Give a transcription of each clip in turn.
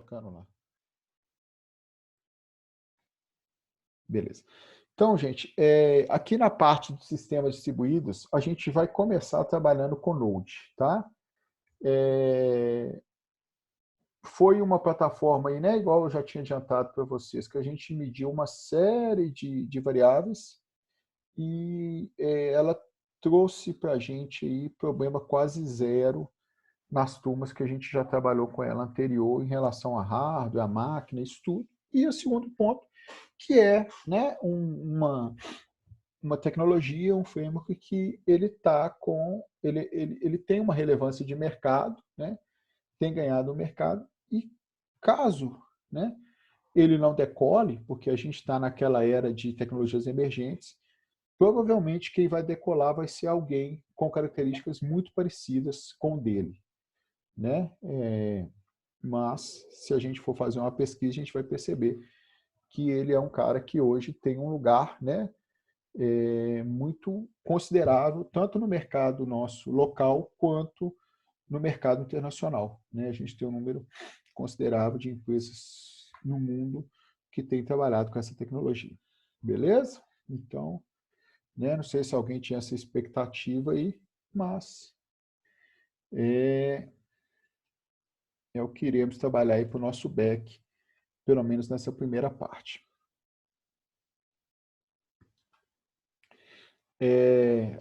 tocando lá. Beleza. Então, gente, aqui na parte dos sistemas distribuídos, a gente vai começar trabalhando com Node, tá? Foi uma plataforma aí, né, igual eu já tinha adiantado para vocês, que a gente mediu uma série de variáveis e ela trouxe para a gente aí problema quase zero nas turmas que a gente já trabalhou com ela anterior em relação a hardware, a máquina, isso tudo. E o segundo ponto, que é, né, uma tecnologia, um framework que ele tem uma relevância de mercado, né, tem ganhado o mercado, e caso, né, ele não decole, porque a gente está naquela era de tecnologias emergentes, provavelmente quem vai decolar vai ser alguém com características muito parecidas com o dele, né? Mas, se a gente for fazer uma pesquisa, a gente vai perceber que ele é um cara que hoje tem um lugar, né, muito considerável, tanto no mercado nosso local, quanto no mercado internacional, né? A gente tem um número considerável de empresas no mundo que tem trabalhado com essa tecnologia. Beleza? Então, né, não sei se alguém tinha essa expectativa aí, mas é o que iremos trabalhar aí para o nosso back, pelo menos nessa primeira parte.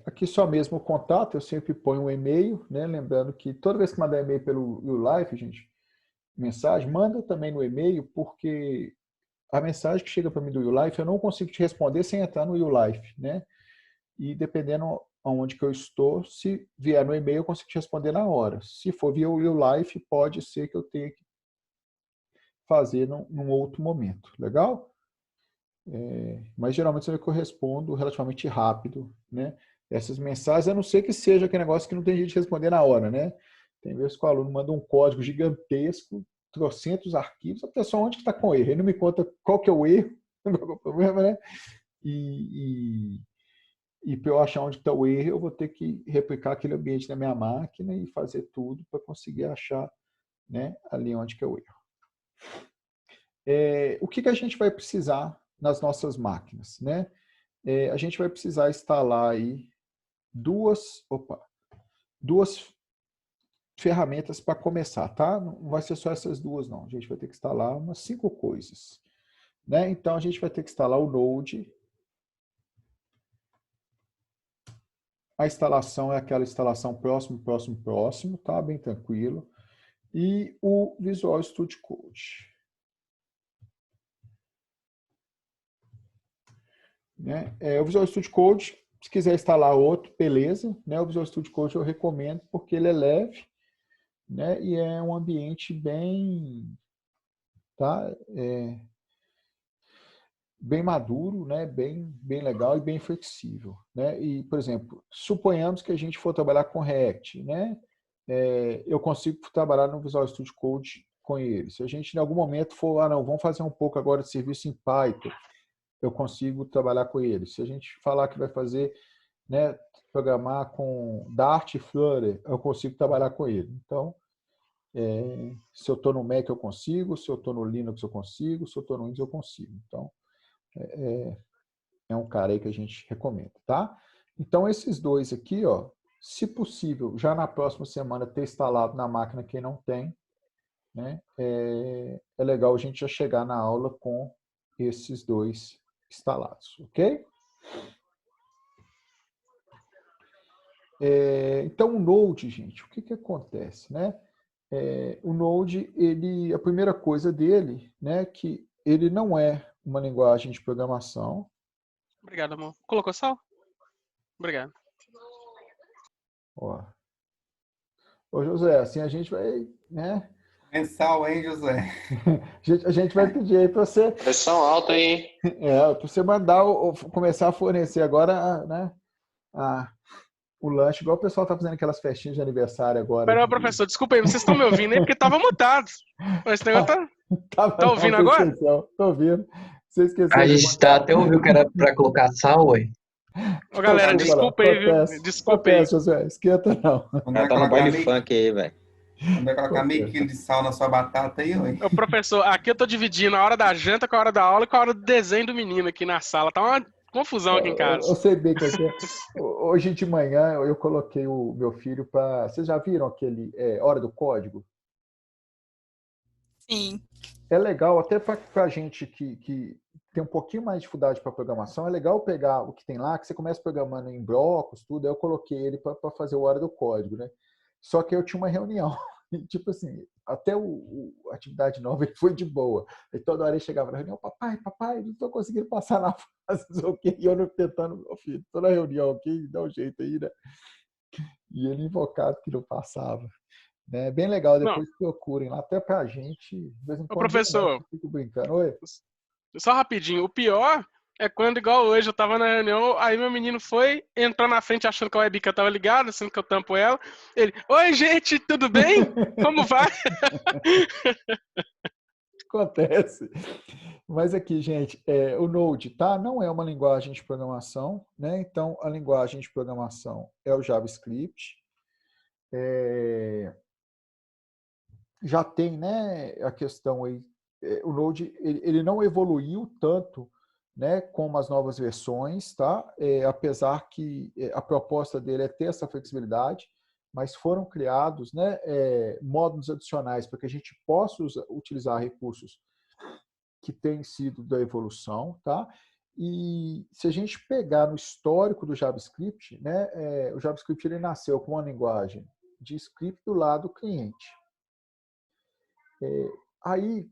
Aqui só mesmo o contato, eu sempre ponho um e-mail, né? Lembrando que toda vez que mandar e-mail pelo YouLife, gente, mensagem, manda também no e-mail, porque a mensagem que chega para mim do YouLife, eu não consigo te responder sem entrar no YouLife, né? E dependendo aonde que eu estou, se vier no e-mail, eu consigo te responder na hora. Se for via o YouLife, pode ser que eu tenha que fazer num outro momento, legal? Mas geralmente eu respondo relativamente rápido, né? Essas mensagens, a não ser que seja aquele negócio que não tem jeito de responder na hora, né? Tem vezes que o aluno manda um código gigantesco, trocentos arquivos, a pessoa onde que está com erro? Ele não me conta qual que é o erro, qual é o problema, né? E para eu achar onde está o erro, eu vou ter que replicar aquele ambiente na minha máquina e fazer tudo para conseguir achar, né, ali onde que é o erro. O que a gente vai precisar nas nossas máquinas, né? A gente vai precisar instalar aí duas ferramentas para começar, tá? Não vai ser só essas duas, não. A gente vai ter que instalar umas 5 coisas, né? Então, a gente vai ter que instalar o Node. A instalação é aquela instalação próximo, tá? Bem tranquilo. E o Visual Studio Code. Né? O Visual Studio Code, se quiser instalar outro, beleza. Né? O Visual Studio Code eu recomendo porque ele é leve, né? E é um ambiente bem, tá? Bem maduro, né? Bem legal e bem flexível. Né? E, por exemplo, suponhamos que a gente for trabalhar com React, né? Eu consigo trabalhar no Visual Studio Code com ele. Se a gente em algum momento for, não, vamos fazer um pouco agora de serviço em Python, eu consigo trabalhar com ele. Se a gente falar que vai fazer, né, programar com Dart e Flutter, eu consigo trabalhar com ele. Então, se eu estou no Mac, eu consigo. Se eu estou no Linux, eu consigo. Se eu estou no Windows, eu consigo. Então, é um cara aí que a gente recomenda, tá? Então, esses dois aqui, ó, se possível, já na próxima semana ter instalado na máquina quem não tem, né? É legal a gente já chegar na aula com esses dois instalados, ok? Então, o Node, gente, o que acontece, né? O Node, a primeira coisa dele, né, que ele não é uma linguagem de programação. Obrigado, amor. Colocou sal? Obrigado. Ó. Ô, José, assim a gente vai, né? Mensal, hein, José? A gente vai pedir aí para você... Pressão alta aí. Para você mandar, começar a fornecer agora, né, o lanche, igual o pessoal tá fazendo aquelas festinhas de aniversário agora. Pera, professor, desculpa aí, vocês estão me ouvindo aí porque estavam mutados. Esse negócio tá ouvindo agora? Tô ouvindo. Você esqueceu. A gente até ouviu que era para colocar sal, ué. Ô, galera, desculpa aí, viu? Desculpa aí. José, esquenta não. Já tá no baile funk aí, velho. Vai colocar meio quilo de sal na sua batata aí, ué. Ô, professor, aqui eu tô dividindo a hora da janta com a hora da aula e com a hora do desenho do menino aqui na sala. Tá uma confusão aqui em casa. Eu sei bem que é. Hoje de manhã eu coloquei o meu filho para. Vocês já viram aquele Hora do Código? Sim. É legal, até para a gente que tem um pouquinho mais de dificuldade para programação, é legal pegar o que tem lá, que você começa programando em blocos, tudo. Aí eu coloquei ele para fazer o Hora do Código, né? Só que eu tinha uma reunião. E, tipo assim, até a atividade nova ele foi de boa. E toda hora ele chegava na reunião, papai, não estou conseguindo passar na fase, não sei o quê. E eu não tentando, oh, filho, estou na reunião aqui, dá um jeito aí, né? E ele invocado que não passava. Né? Bem legal, Não, depois procurem lá, até pra gente, de vez em ô quando, professor, eu fico brincando. Oi? só rapidinho, o pior é quando, igual hoje, eu tava na reunião, aí meu menino foi, entrou na frente achando que a webcam tava ligada, sendo que eu tampo ela. Ele, oi gente, tudo bem? Como vai? Acontece. Mas aqui, gente, o Node, tá? Não é uma linguagem de programação, né? Então, a linguagem de programação é o JavaScript. Já tem, né, a questão aí, o Node, ele não evoluiu tanto, né, como as novas versões, tá? Apesar que a proposta dele é ter essa flexibilidade, mas foram criados, né, módulos adicionais para que a gente possa utilizar recursos que têm sido da evolução, tá? E se a gente pegar no histórico do JavaScript, né, o JavaScript ele nasceu com uma linguagem de script do lado cliente. Aí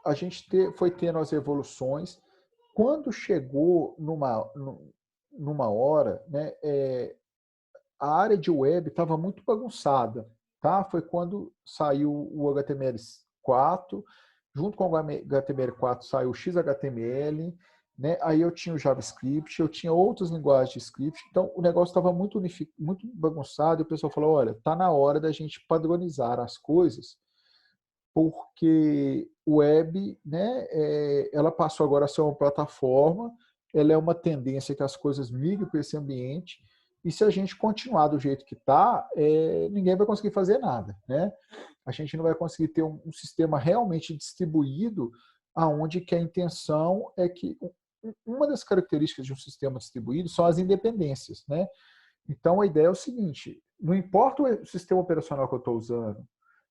a gente foi tendo as evoluções. Quando chegou numa hora, né, a área de web estava muito bagunçada. Tá? Foi quando saiu o HTML4, junto com o HTML4 saiu o XHTML, né? Aí eu tinha o JavaScript, eu tinha outras linguagens de script, então o negócio estava muito bagunçado e o pessoal falou, olha, está na hora da gente padronizar as coisas, porque o web, né, ela passou agora a ser uma plataforma, ela é uma tendência que as coisas migrem para esse ambiente, e se a gente continuar do jeito que está, ninguém vai conseguir fazer nada, né? A gente não vai conseguir ter um sistema realmente distribuído, aonde que a intenção é que uma das características de um sistema distribuído são as independências, né? Então a ideia é o seguinte: não importa o sistema operacional que eu estou usando,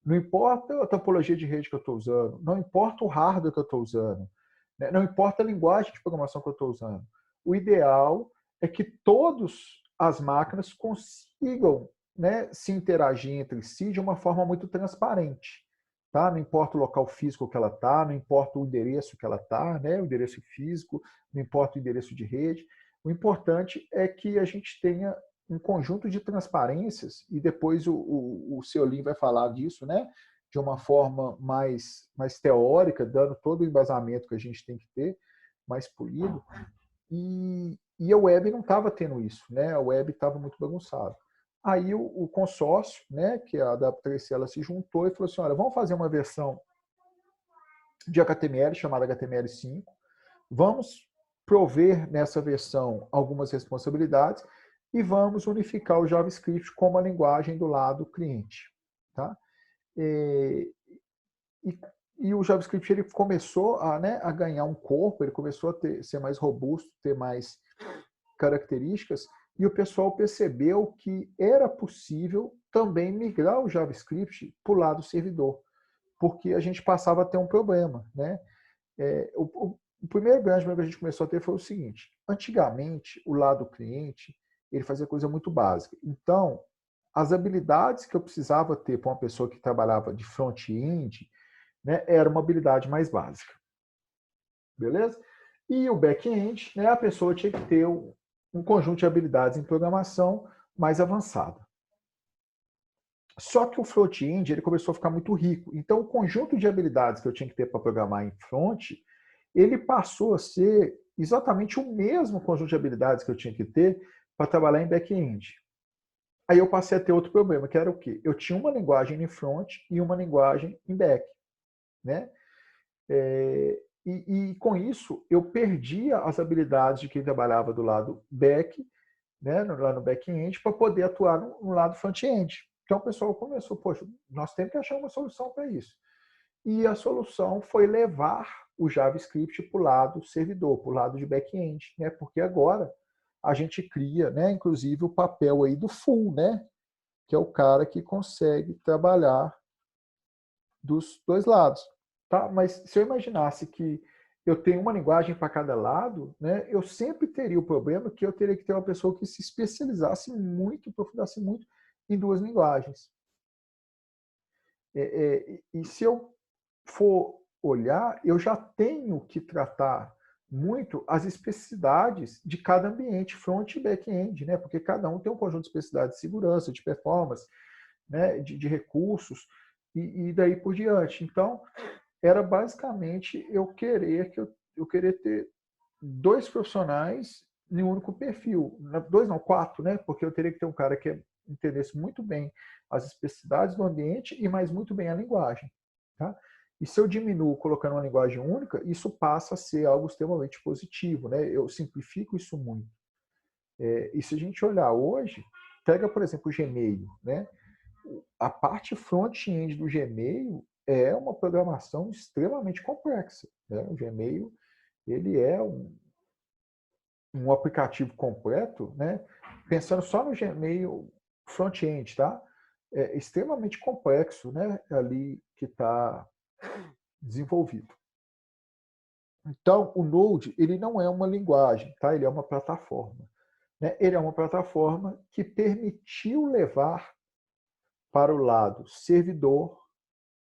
não importa a topologia de rede que eu estou usando, não importa o hardware que eu estou usando, né? Não importa a linguagem de programação que eu estou usando. O ideal é que todas as máquinas consigam, né, se interagir entre si de uma forma muito transparente. Tá? Não importa o local físico que ela está, não importa o endereço que ela está, né, o endereço físico, não importa o endereço de rede. O importante é que a gente tenha um conjunto de transparências, e depois o Seolin vai falar disso, né, de uma forma mais teórica, dando todo o embasamento que a gente tem que ter, mais polido. E a web não estava tendo isso, né? A web estava muito bagunçada. Aí o consórcio, né, que é a W3C, ela se juntou e falou assim, olha, vamos fazer uma versão de HTML chamada HTML5, vamos prover nessa versão algumas responsabilidades e vamos unificar o JavaScript como a linguagem do lado cliente. Tá? E o JavaScript ele começou a ganhar um corpo, ele começou a ser mais robusto, ter mais características, e o pessoal percebeu que era possível também migrar o JavaScript para o lado servidor, porque a gente passava a ter um problema. Né? O primeiro grande problema que a gente começou a ter foi o seguinte: antigamente, o lado cliente ele fazia coisa muito básica. Então, as habilidades que eu precisava ter para uma pessoa que trabalhava de front-end, né, era uma habilidade mais básica. Beleza? E o back-end, né, a pessoa tinha que ter um conjunto de habilidades em programação mais avançada. Só que o front-end ele começou a ficar muito rico. Então, o conjunto de habilidades que eu tinha que ter para programar em front, ele passou a ser exatamente o mesmo conjunto de habilidades que eu tinha que ter para trabalhar em back-end. Aí eu passei a ter outro problema, que era o quê? Eu tinha uma linguagem em front e uma linguagem em back. Né? E com isso, eu perdia as habilidades de quem trabalhava do lado back, né, lá no back-end, para poder atuar no lado front-end. Então o pessoal começou, poxa, nós temos que achar uma solução para isso. E a solução foi levar o JavaScript para o lado servidor, para o lado de back-end, né? Porque agora a gente cria, né, inclusive, o papel aí do full, né? Que é o cara que consegue trabalhar dos dois lados. Tá? Mas se eu imaginasse que eu tenho uma linguagem para cada lado, né, eu sempre teria o problema que eu teria que ter uma pessoa que se especializasse muito, aprofundasse muito em duas linguagens. E se eu for olhar, eu já tenho que tratar muito as especificidades de cada ambiente, front e back-end, né? Porque cada um tem um conjunto de especificidades de segurança, de performance, né? de recursos, e daí por diante. Então, era basicamente eu querer ter dois profissionais em um único perfil. Dois não, quatro, né? Porque eu teria que ter um cara que entendesse muito bem as especificidades do ambiente e mais muito bem a linguagem. Tá? E se eu diminuo colocando uma linguagem única, isso passa a ser algo extremamente positivo, né? Eu simplifico isso muito. E se a gente olhar hoje, pega, por exemplo, o Gmail, né? A parte front-end do Gmail é uma programação extremamente complexa, né? O Gmail, ele é um aplicativo completo, né? Pensando só no Gmail front-end, tá? É extremamente complexo, né? Ali que está desenvolvido. Então, o Node, ele não é uma linguagem, tá? Ele é uma plataforma, né? Ele é uma plataforma que permitiu levar para o lado servidor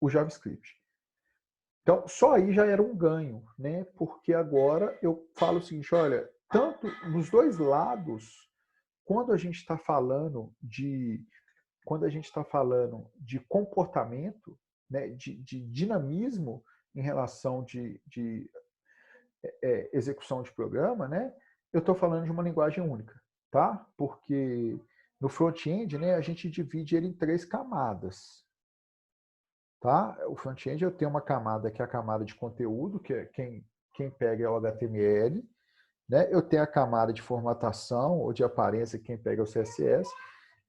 o JavaScript. Então, só aí já era um ganho, né? Porque agora eu falo o seguinte, olha, tanto nos dois lados, quando a gente está falando de comportamento, né, de dinamismo em relação de execução de programa, né, eu estou falando de uma linguagem única, tá? Porque no front-end, né, a gente divide ele em 3 camadas. Tá? O front-end eu tenho uma camada que é a camada de conteúdo, que é quem pega é o HTML, né? Eu tenho a camada de formatação ou de aparência, quem pega é o CSS,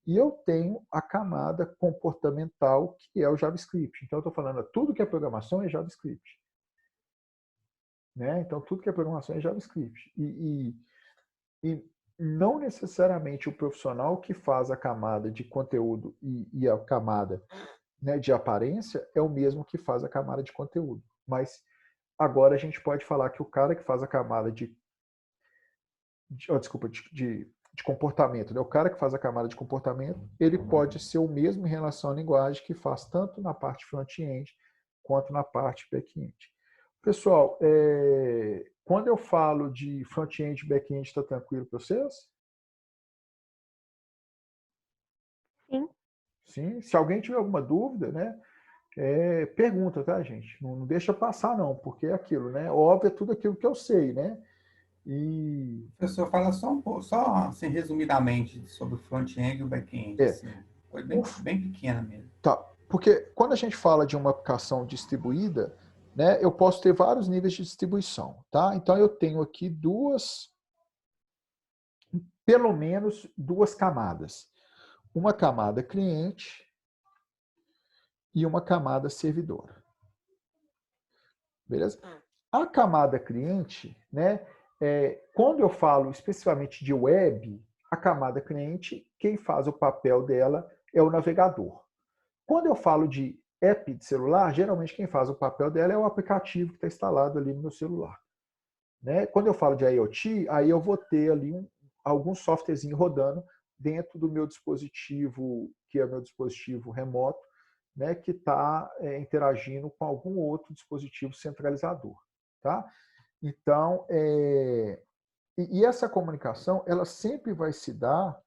e eu tenho a camada comportamental, que é o JavaScript. Então, eu estou falando, tudo que é programação é JavaScript. Né? Então, tudo que é programação é JavaScript. E não necessariamente o profissional que faz a camada de conteúdo e a camada, né, de aparência é o mesmo que faz a camada de conteúdo. Mas agora a gente pode falar que o cara que faz a camada de comportamento, né? O cara que faz a camada de comportamento, ele pode ser o mesmo em relação à linguagem que faz tanto na parte front-end quanto na parte back-end. Pessoal, quando eu falo de front-end e back-end, está tranquilo para vocês? Sim. Sim. Se alguém tiver alguma dúvida, né? Pergunta, tá, gente? Não deixa passar, não, porque é aquilo, né? Óbvio, é tudo aquilo que eu sei, né? E... Professor, fala só um pouco, só assim, resumidamente, sobre o front-end e o back-end. Assim. Foi bem pequena mesmo. Tá, porque quando a gente fala de uma aplicação distribuída, né, eu posso ter vários níveis de distribuição, tá? Então eu tenho aqui pelo menos duas camadas. Uma camada cliente e uma camada servidor. Beleza? A camada cliente, né, quando eu falo especificamente de web, a camada cliente, quem faz o papel dela é o navegador. Quando eu falo de app de celular, geralmente quem faz o papel dela é o aplicativo que está instalado ali no meu celular. Né? Quando eu falo de IoT, aí eu vou ter ali algum softwarezinho rodando dentro do meu dispositivo, que é o meu dispositivo remoto, né, que está interagindo com algum outro dispositivo centralizador. Tá? Então, e essa comunicação, ela sempre vai se dar,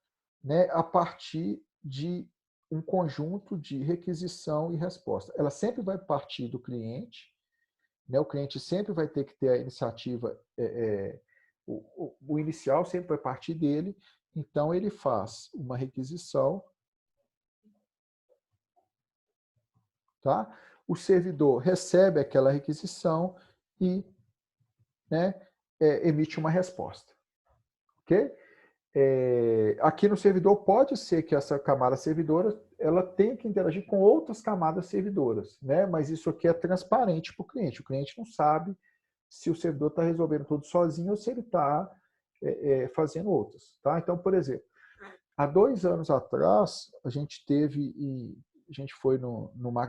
né, a partir de um conjunto de requisição e resposta. Ela sempre vai partir do cliente, né? O cliente sempre vai ter que ter a iniciativa, o inicial sempre vai partir dele, então ele faz uma requisição, tá? O servidor recebe aquela requisição e, né, emite uma resposta. Ok? aqui no servidor pode ser que essa camada servidora ela tenha que interagir com outras camadas servidoras, né? Mas isso aqui é transparente para o cliente. O cliente não sabe se o servidor está resolvendo tudo sozinho ou se ele está fazendo outras. Tá? Então, por exemplo, há 2 anos atrás, a gente foi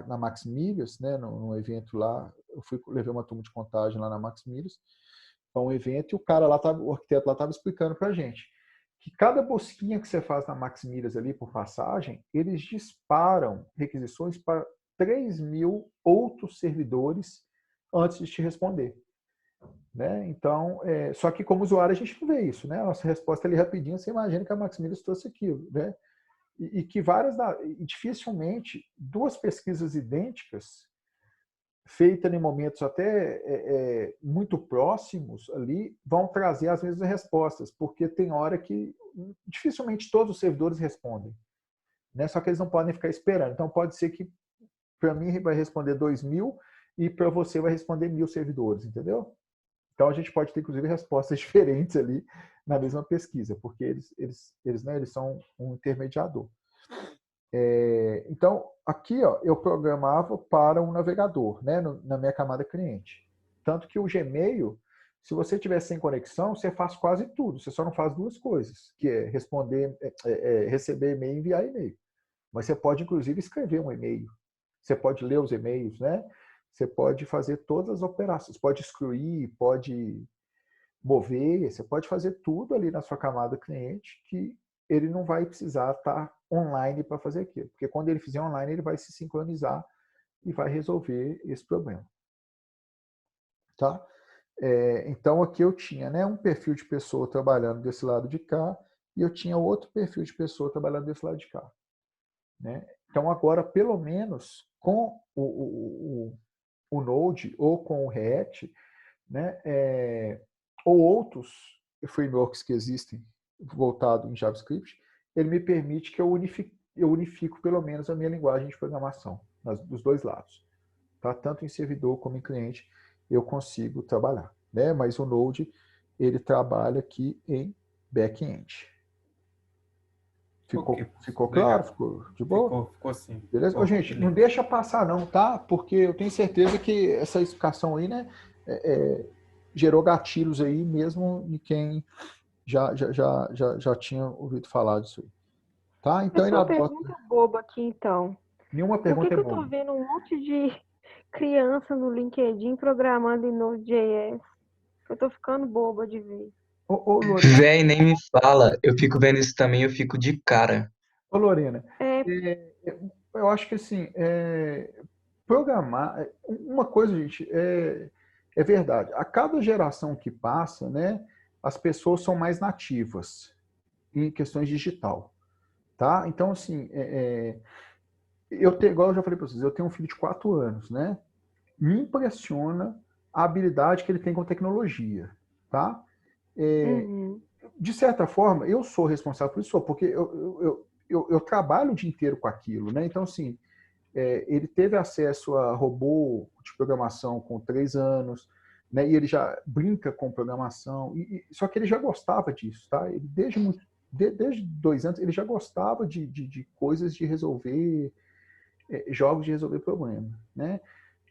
na Max Milhas, né, num evento lá, levei uma turma de contagem lá na Max Milhas, para um evento, e o arquiteto lá estava explicando para a gente que cada bosquinha que você faz na Max Milhas ali por passagem, eles disparam requisições para 3.000 outros servidores antes de te responder. Né? Então, só que como usuário a gente não vê isso, né? A nossa resposta ali rapidinho, você imagina que a Max Milhas trouxe aquilo, né? E que dificilmente 2 pesquisas idênticas feitas em momentos até muito próximos ali vão trazer as mesmas respostas, porque tem hora que dificilmente todos os servidores respondem, né? Só que eles não podem ficar esperando. Então pode ser que para mim vai responder 2.000 e para você vai responder 1.000 servidores, entendeu? Então, a gente pode ter, inclusive, respostas diferentes ali na mesma pesquisa, porque eles são um intermediador. Então, aqui eu programava para um navegador, né, na minha camada cliente. Tanto que o Gmail, se você tiver sem conexão, você faz quase tudo. Você só não faz 2 coisas, que é receber e-mail e enviar e-mail. Mas você pode, inclusive, escrever um e-mail. Você pode ler os e-mails, né? Você pode fazer todas as operações, pode excluir, pode mover, você pode fazer tudo ali na sua camada cliente que ele não vai precisar estar online para fazer aquilo. Porque quando ele fizer online, ele vai se sincronizar e vai resolver esse problema. Tá? Então, aqui eu tinha, né, um perfil de pessoa trabalhando desse lado de cá e eu tinha outro perfil de pessoa trabalhando desse lado de cá. Né? Então, agora, pelo menos, com o Node ou com o React, né, ou outros frameworks que existem voltado em JavaScript, ele me permite que eu unifico pelo menos a minha linguagem de programação, dos 2 lados. Tá? Tanto em servidor como em cliente, eu consigo trabalhar. Né? Mas o Node, ele trabalha aqui em back-end. Ficou claro? Ficou de boa? Ficou sim. Beleza? Ô, gente, não deixa passar não, tá? Porque eu tenho certeza que essa explicação aí, né, gerou gatilhos aí mesmo de quem já tinha ouvido falar disso aí. Tá? Então, uma pergunta boba aqui, então. Nenhuma pergunta Por que eu tô vendo um monte de criança no LinkedIn programando em Node.js? Eu tô ficando boba de ver. Véi, nem me fala. Eu fico vendo isso também, eu fico de cara. Ô, Lorena, eu acho que assim, programar, uma coisa, gente, é verdade. A cada geração que passa, né, as pessoas são mais nativas em questões digital, tá? Então, assim, igual eu já falei para vocês, eu tenho um filho de 4 anos, né? Me impressiona a habilidade que ele tem com tecnologia, tá? De certa forma, eu sou responsável por isso, porque eu trabalho o dia inteiro com aquilo, né? Então, assim, ele teve acesso a robô de programação com 3 anos, né? E ele já brinca com programação, só que ele já gostava disso, tá? Ele desde 2 anos ele já gostava de coisas de resolver, jogos de resolver problema, né?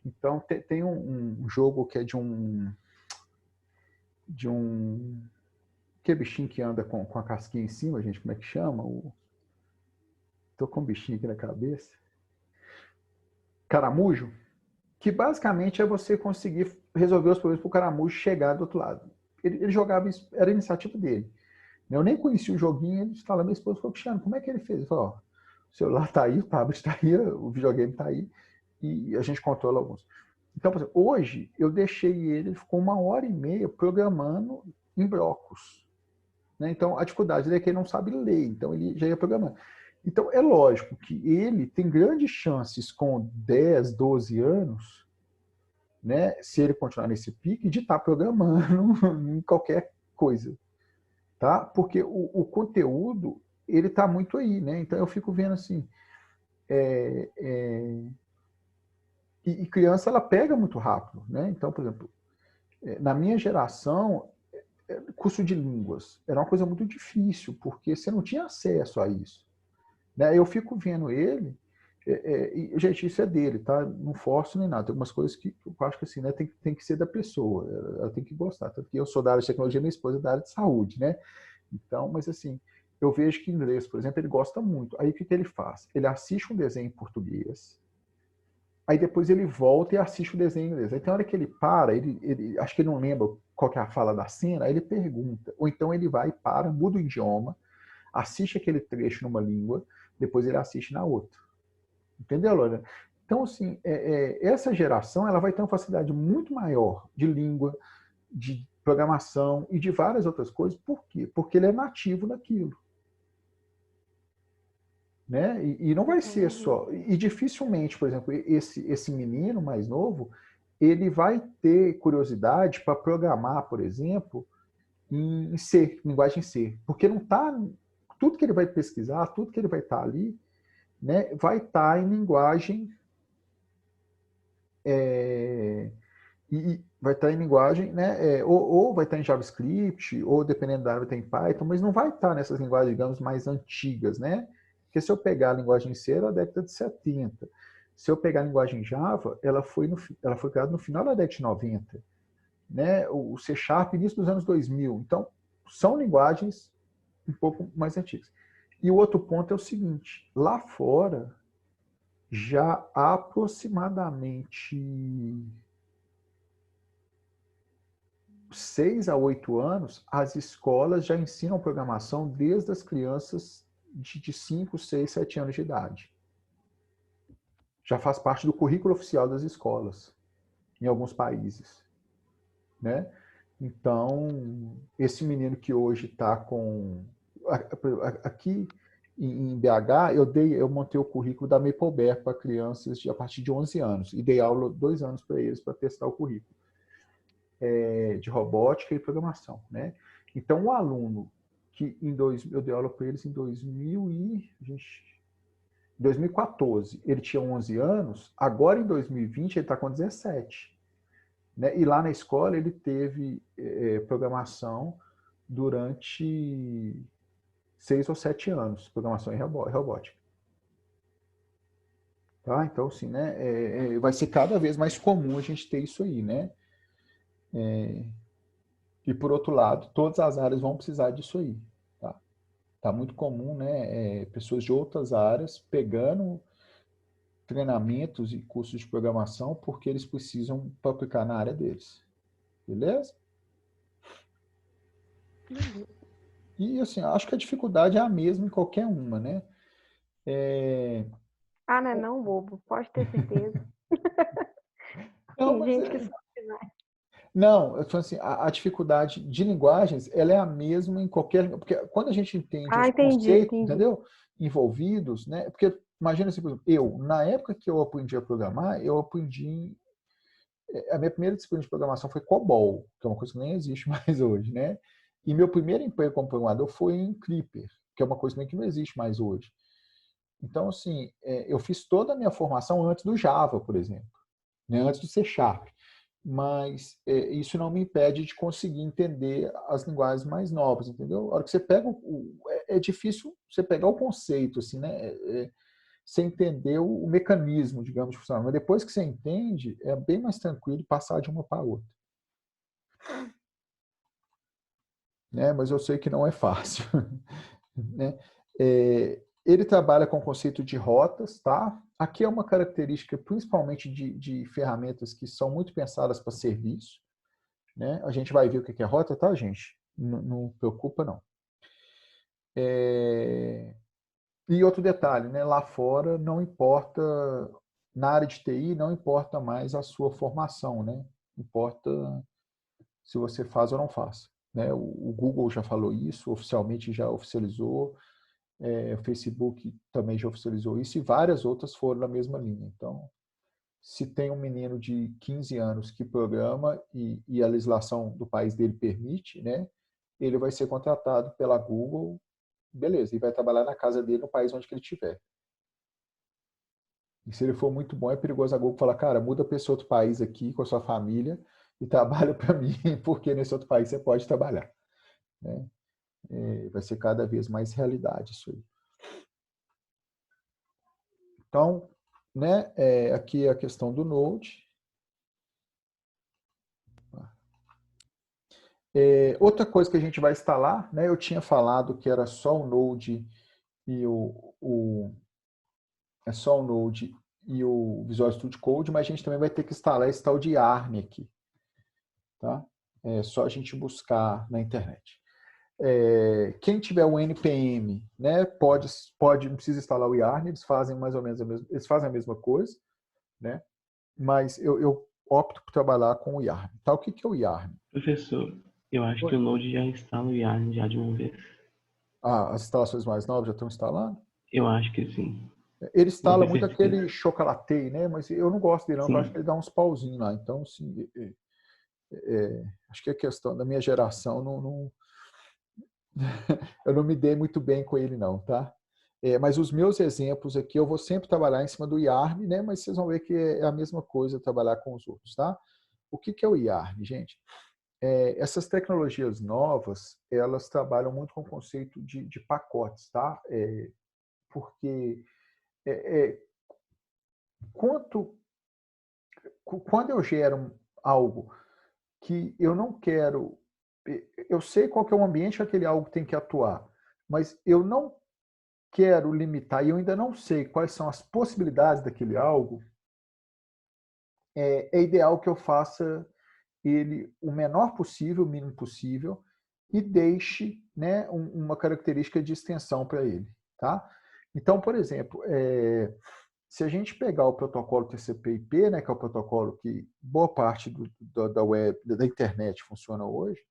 Então tem um jogo que é de um que bichinho que anda com a casquinha em cima, gente, como é que chama? Tô com um bichinho aqui na cabeça. Caramujo, que basicamente é você conseguir resolver os problemas para o caramujo chegar do outro lado. Ele jogava isso, era a iniciativa dele. Eu nem conhecia o joguinho, ele falava, minha esposa falou, Cristiano, como é que ele fez? Ele falou, ó, o celular tá aí, o tablet tá aí, o videogame tá aí, e a gente controla alguns. Então, por exemplo, hoje eu deixei ele ficou 1h30 programando em blocos. Né? Então, a dificuldade dele é que ele não sabe ler, então ele já ia programando. Então, é lógico que ele tem grandes chances com 10, 12 anos, né, se ele continuar nesse pique, de estar programando em qualquer coisa. Tá? Porque o conteúdo, ele está muito aí. Né? Então, eu fico vendo assim... E criança, ela pega muito rápido. Né? Então, por exemplo, na minha geração, curso de línguas era uma coisa muito difícil, porque você não tinha acesso a isso. Né? Eu fico vendo ele, e, gente, isso é dele, tá? Não forço nem nada. Tem algumas coisas que eu acho que assim, né, tem que ser da pessoa, ela tem que gostar. Tanto que eu sou da área de tecnologia, minha esposa é da área de saúde, né? Então, mas assim, eu vejo que inglês, por exemplo, ele gosta muito. Aí o que ele faz? Ele assiste um desenho em português, aí depois ele volta e assiste o desenho em inglês. Aí tem hora que ele para, acho que ele não lembra qual que é a fala da cena, aí ele pergunta. Ou então ele vai, para, muda o idioma, assiste aquele trecho numa língua, depois ele assiste na outra. Entendeu, Lorena? Então, assim, essa geração ela vai ter uma facilidade muito maior de língua, de programação e de várias outras coisas. Por quê? Porque ele é nativo naquilo. Né? E não vai ser só. E dificilmente, por exemplo, esse menino mais novo, ele vai ter curiosidade para programar, por exemplo, em C, linguagem C. Porque não está. Tudo que ele vai pesquisar, tudo que ele vai estar ali, né, vai estar em linguagem. E vai estar em linguagem, né, ou vai estar em JavaScript, ou dependendo da área vai estar em Python, mas não vai estar nessas linguagens, digamos, mais antigas, né? Porque se eu pegar a linguagem C, era da década de 70. Se eu pegar a linguagem Java, ela foi criada no final da década de 90. Né? O C Sharp, início dos anos 2000. Então, são linguagens um pouco mais antigas. E o outro ponto é o seguinte, lá fora, já há aproximadamente 6 a 8 anos, as escolas já ensinam programação desde as crianças de 5, 6, 7 anos de idade. Já faz parte do currículo oficial das escolas, em alguns países. Né? Então, esse menino que hoje está com... Aqui em BH, eu montei o currículo da Maple para crianças a partir de 11 anos e dei aula 2 anos para eles para testar o currículo de robótica e programação. Né? Então, o aluno que eu dei aula para eles em 2014, ele tinha 11 anos, agora em 2020 ele está com 17. Né? E lá na escola ele teve programação durante 6 ou 7 anos, programação em robótica. Tá? Então, assim, né, vai ser cada vez mais comum a gente ter isso aí, né? E por outro lado, todas as áreas vão precisar disso aí. Tá muito comum, né, pessoas de outras áreas pegando treinamentos e cursos de programação porque eles precisam aplicar na área deles. Beleza? E, assim, acho que a dificuldade é a mesma em qualquer uma, né? Não é não, bobo. Pode ter certeza. Não, Tem gente que sofre mais. Não, eu tô assim, a dificuldade de linguagens, ela é a mesma em qualquer... Porque quando a gente entende os conceitos, entendeu? Envolvidos, né? Porque, imagina assim, por exemplo, na época que eu aprendi a programar, eu aprendi... A minha primeira disciplina de programação foi COBOL, que é uma coisa que nem existe mais hoje, né? E meu primeiro emprego como programador foi em Clipper, que é uma coisa que não existe mais hoje. Então, assim, eu fiz toda a minha formação antes do Java, por exemplo, né? Antes do C Sharp. Mas isso não me impede de conseguir entender as linguagens mais novas, entendeu? A hora que você pega é difícil você pegar o conceito, assim, né? Você entender o mecanismo, digamos, de funcionamento. Mas depois que você entende, é bem mais tranquilo passar de uma para a outra. Né? Mas eu sei que não é fácil. Né? Ele trabalha com o conceito de rotas, tá? Aqui é uma característica principalmente de ferramentas que são muito pensadas para serviço. Né? A gente vai ver o que é rota, tá, gente? Não preocupa, não. E outro detalhe, né? Lá fora não importa, na área de TI, não importa mais a sua formação, né? Importa se você faz ou não faz. Né? O Google já falou isso, oficialmente já oficializou. O Facebook também já oficializou isso e várias outras foram na mesma linha. Então, se tem um menino de 15 anos que programa e a legislação do país dele permite, né, ele vai ser contratado pela Google, beleza, e vai trabalhar na casa dele no país onde que ele estiver. E se ele for muito bom, é perigoso a Google falar, cara, muda para esse outro país aqui com a sua família e trabalha para mim, porque nesse outro país você pode trabalhar. né? Vai ser cada vez mais realidade isso aí. Então, né, aqui é a questão do Node. Outra coisa que a gente vai instalar, né, eu tinha falado que era só o Node e é só o Node e o Visual Studio Code, mas a gente também vai ter que instalar esse tal de Yarn aqui. Tá? É só a gente buscar na internet. Quem tiver o NPM, né, não precisa instalar o Yarn, eles fazem mais ou menos a mesma coisa, né? Mas eu opto por trabalhar com o Yarn. Tá? O que é o Yarn? Professor, eu acho que o Node já instala o Yarn já de uma vez. As instalações mais novas já estão instalando? Eu acho que sim. Ele instala Vou muito verificar. aquele chocolatei, né? Mas eu não gosto dele, não. Sim. Eu acho que ele dá uns pauzinhos lá. Então, assim, acho que é questão da minha geração. Eu não me dei muito bem com ele, não, tá? Mas os meus exemplos aqui, eu vou sempre trabalhar em cima do Yarn, né? Mas vocês vão ver que é a mesma coisa trabalhar com os outros, tá? O que é o Yarn, gente? Essas tecnologias novas, elas trabalham muito com o conceito de pacotes, tá? Porque quando eu gero algo que eu não quero, eu sei qual que é o ambiente que aquele algo tem que atuar, mas eu não quero limitar e eu ainda não sei quais são as possibilidades daquele algo, é ideal que eu faça ele o menor possível, o mínimo possível, e deixe, né, uma característica de extensão para ele. Tá? Então, por exemplo, se a gente pegar o protocolo TCP/IP, né, que é o protocolo que boa parte da web, da internet funciona hoje,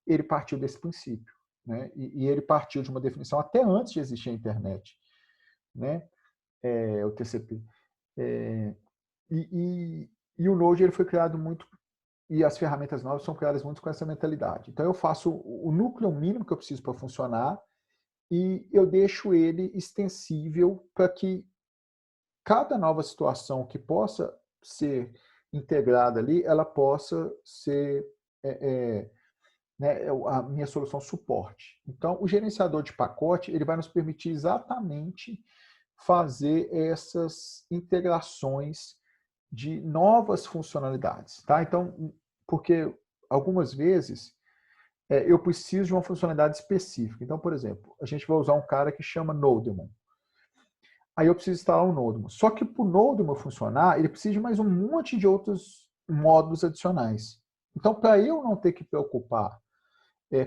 ele partiu desse princípio, né? E ele partiu de uma definição até antes de existir a internet, né? O TCP. E o Node ele foi criado muito, e as ferramentas novas são criadas muito com essa mentalidade. Então eu faço o núcleo mínimo que eu preciso para funcionar e eu deixo ele extensível para que cada nova situação que possa ser integrada ali, ela possa ser né, a minha solução suporte. Então, o gerenciador de pacote ele vai nos permitir exatamente fazer essas integrações de novas funcionalidades. Tá? Então, porque algumas vezes eu preciso de uma funcionalidade específica. Então, por exemplo, a gente vai usar um cara que chama Nodemon. Aí eu preciso instalar um Nodemon. Só que para o Nodemon funcionar, ele precisa de mais um monte de outros módulos adicionais. Então, para eu não ter que preocupar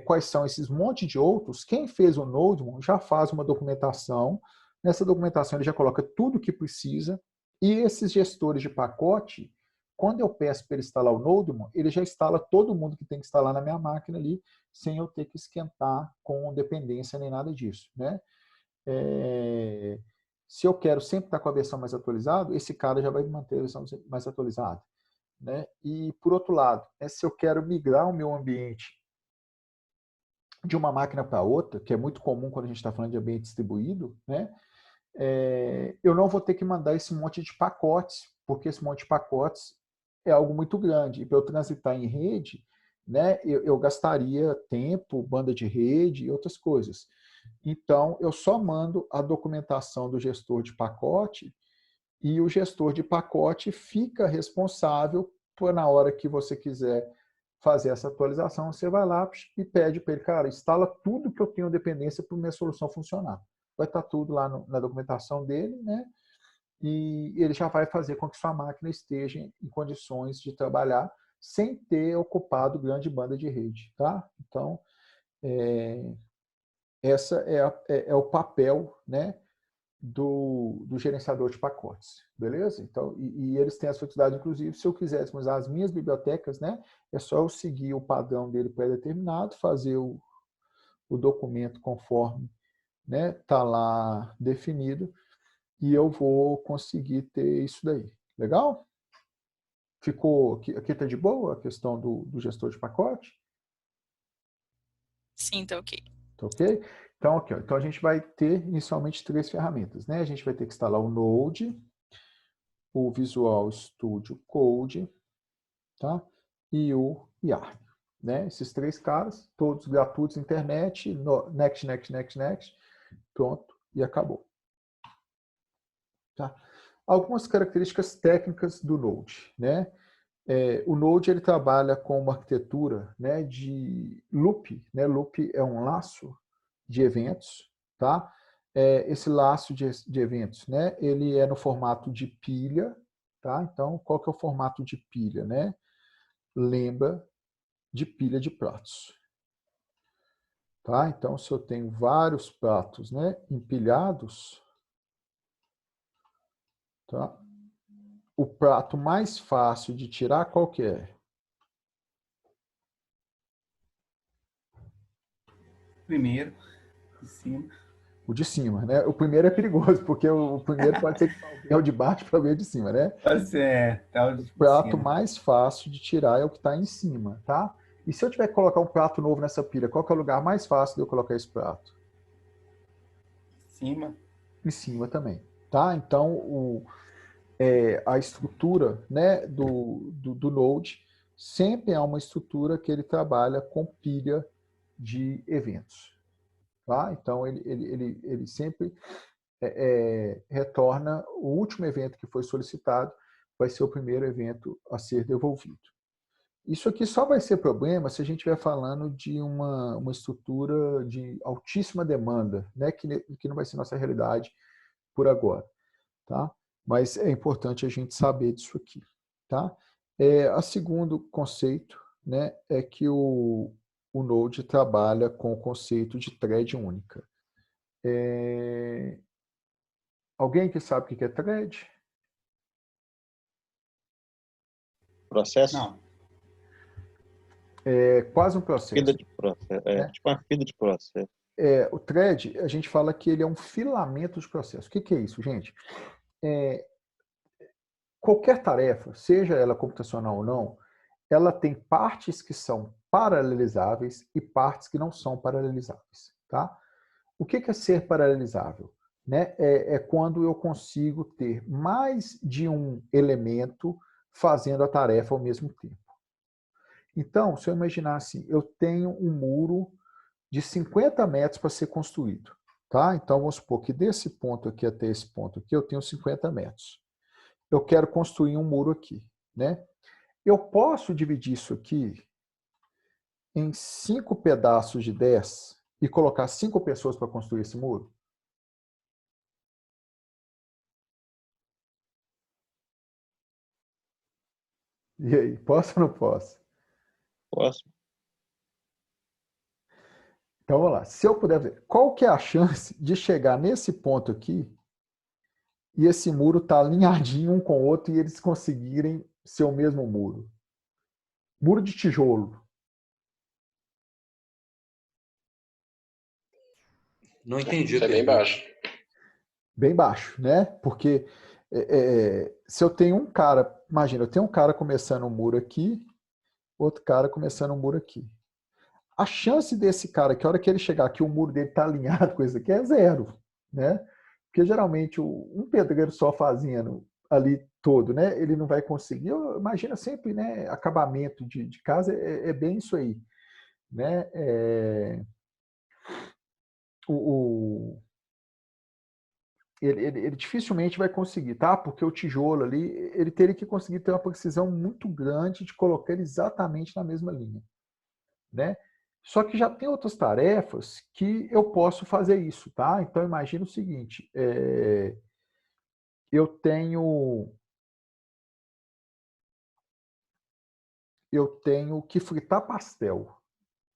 quais são esses monte de outros, quem fez o Nodemon já faz uma documentação. Nessa documentação ele já coloca tudo o que precisa. E esses gestores de pacote, quando eu peço para ele instalar o Nodemon, ele já instala todo mundo que tem que instalar na minha máquina ali, sem eu ter que esquentar com dependência nem nada disso, né? Se eu quero sempre estar com a versão mais atualizada, esse cara já vai manter a versão mais atualizada, né? E, por outro lado, se eu quero migrar o meu ambiente de uma máquina para outra, que é muito comum quando a gente está falando de ambiente distribuído, né? Eu não vou ter que mandar esse monte de pacotes, porque esse monte de pacotes é algo muito grande. E para eu transitar em rede, né, eu gastaria tempo, banda de rede e outras coisas. Então, eu só mando a documentação do gestor de pacote e o gestor de pacote fica responsável por, na hora que você quiser fazer essa atualização, você vai lá e pede para ele, cara, instala tudo que eu tenho dependência para minha solução funcionar. Vai estar tudo lá na documentação dele, né? E ele já vai fazer com que sua máquina esteja em condições de trabalhar sem ter ocupado grande banda de rede, tá? Então, essa é o papel, né, do gerenciador de pacotes, beleza? Então, e eles têm as facilidades, inclusive, se eu quisesse usar as minhas bibliotecas, né, é só eu seguir o padrão dele pré-determinado, fazer o documento conforme, né, tá lá definido, e eu vou conseguir ter isso daí. Legal? Ficou, aqui tá de boa a questão do gestor de pacote? Sim, tá ok. Tá ok? Então, aqui, ó, então a gente vai ter inicialmente 3 ferramentas, né? A gente vai ter que instalar o Node, o Visual Studio Code, tá? E o Yarn, né? Esses 3 caras, todos gratuitos, internet, next, next, next, next, pronto, e acabou. Tá? Algumas características técnicas do Node, né? O Node ele trabalha com uma arquitetura, né, de loop, né? Loop é um laço de eventos, tá? Esse laço de eventos, né? Ele é no formato de pilha, tá? Então, qual que é o formato de pilha, né? Lembra de pilha de pratos, tá? Então, se eu tenho vários pratos, né, empilhados, tá? O prato mais fácil de tirar, qual que é? Primeiro, de cima. O de cima, né? O primeiro é perigoso, porque o primeiro pode ser que o de baixo para ver de cima, né? Tá o O de prato cima. mais fácil de tirar é o que está em cima, tá? E se eu tiver que colocar um prato novo nessa pilha, qual que é o lugar mais fácil de eu colocar esse prato? Cima. Em cima também, tá? Então, a estrutura, né, do Node sempre é uma estrutura que ele trabalha com pilha de eventos, tá? Então, ele sempre retorna o último evento que foi solicitado, vai ser o primeiro evento a ser devolvido. Isso aqui só vai ser problema se a gente estiver falando de uma estrutura de altíssima demanda, né, que não vai ser nossa realidade por agora, tá? Mas é importante a gente saber disso aqui, tá? O segundo conceito, né, é que o Node trabalha com o conceito de thread única. Alguém que sabe o que é thread? Processo? Não. É quase um processo. Fila de processo. Tipo uma fila de processo. O thread, a gente fala que ele é um filamento de processo. O que é isso, gente? Qualquer tarefa, seja ela computacional ou não, ela tem partes que são paralelizáveis e partes que não são paralelizáveis, tá? O que é ser paralelizável? Né? É quando eu consigo ter mais de um elemento fazendo a tarefa ao mesmo tempo. Então, se eu imaginar assim, eu tenho um muro de 50 metros para ser construído, tá? Então, vamos supor que desse ponto aqui até esse ponto aqui eu tenho 50 metros. Eu quero construir um muro aqui, né? Eu posso dividir isso aqui em 5 pedaços de 10 e colocar 5 pessoas para construir esse muro? E aí, posso ou não posso? Posso? Então, vamos lá. Se eu puder ver, qual que é a chance de chegar nesse ponto aqui e esse muro estar alinhadinho um com o outro e eles conseguirem ser o mesmo muro? Muro de tijolo. Não entendi. Isso é bem baixo. Bem baixo, né? Porque se eu tenho um cara, imagina, eu tenho um cara começando um muro aqui, outro cara começando um muro aqui. A chance desse cara, que a hora que ele chegar aqui, o muro dele está alinhado com isso aqui, é 0, né? Porque geralmente um pedreiro só fazendo ali todo, né? Ele não vai conseguir. Imagina sempre, né? Acabamento de casa é bem isso aí, né? Ele dificilmente vai conseguir, tá? Porque o tijolo ali, ele teria que conseguir ter uma precisão muito grande de colocar ele exatamente na mesma linha, né? Só que já tem outras tarefas que eu posso fazer isso, tá? Então, imagina o seguinte, eu tenho que fritar pastel,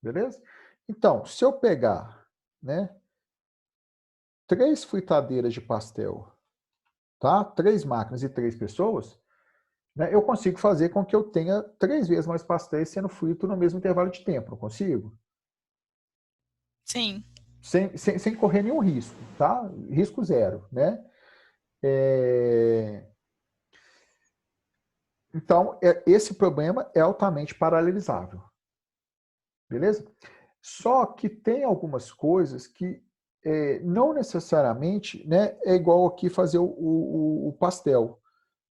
beleza? Então, se eu pegar, né, 3 fritadeiras de pastel, tá? 3 máquinas e 3 pessoas, né, eu consigo fazer com que eu tenha 3 vezes mais pastéis sendo frito no mesmo intervalo de tempo, não consigo? Sim. Sem correr nenhum risco, tá? Risco 0, né? Então, esse problema é altamente paralelizável. Beleza? Só que tem algumas coisas que não necessariamente, né, é igual aqui fazer o pastel.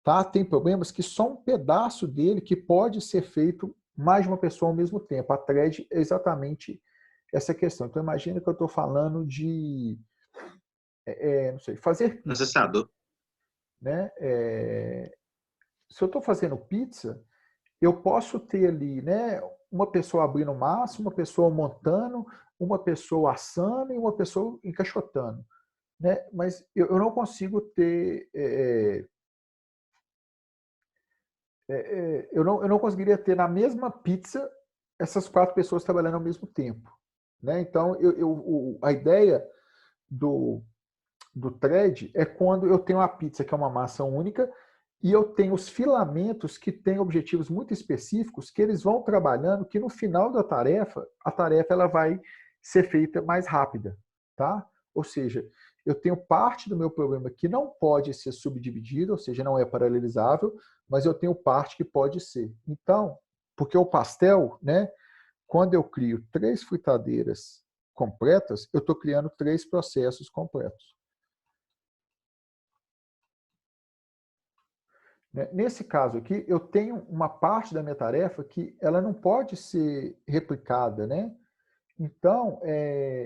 Tá? Tem problemas que só um pedaço dele que pode ser feito mais de uma pessoa ao mesmo tempo. A thread é exatamente essa questão. Então, imagina que eu estou falando de, não sei, fazer pizza. Processador. Né? Se eu estou fazendo pizza, eu posso ter ali, né, uma pessoa abrindo massa, uma pessoa montando, uma pessoa assando e uma pessoa encaixotando. Né? Mas eu não consigo ter... eu não conseguiria ter na mesma pizza essas 4 pessoas trabalhando ao mesmo tempo. Né? Então, a ideia do thread é quando eu tenho a pizza, que é uma massa única, e eu tenho os filamentos que têm objetivos muito específicos, que eles vão trabalhando, que no final da tarefa, a tarefa ela vai ser feita mais rápida. Tá? Ou seja, eu tenho parte do meu problema que não pode ser subdividida, ou seja, não é paralelizável, mas eu tenho parte que pode ser. Então, porque o pastel, né, quando eu crio 3 fritadeiras completas, eu estou criando 3 processos completos. Nesse caso aqui, eu tenho uma parte da minha tarefa que ela não pode ser replicada, né? Então,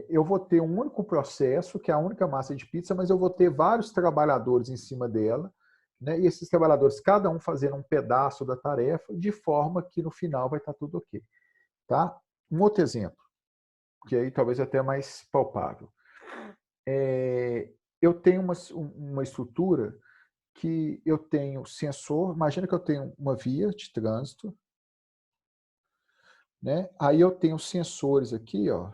eu vou ter um único processo, que é a única massa de pizza, mas eu vou ter vários trabalhadores em cima dela, né? E esses trabalhadores, cada um fazendo um pedaço da tarefa, de forma que no final vai estar tudo ok. Tá? Um outro exemplo, que aí talvez até mais palpável. Eu tenho uma estrutura que eu tenho sensor, imagina que eu tenho uma via de trânsito, né? Aí eu tenho sensores aqui, ó,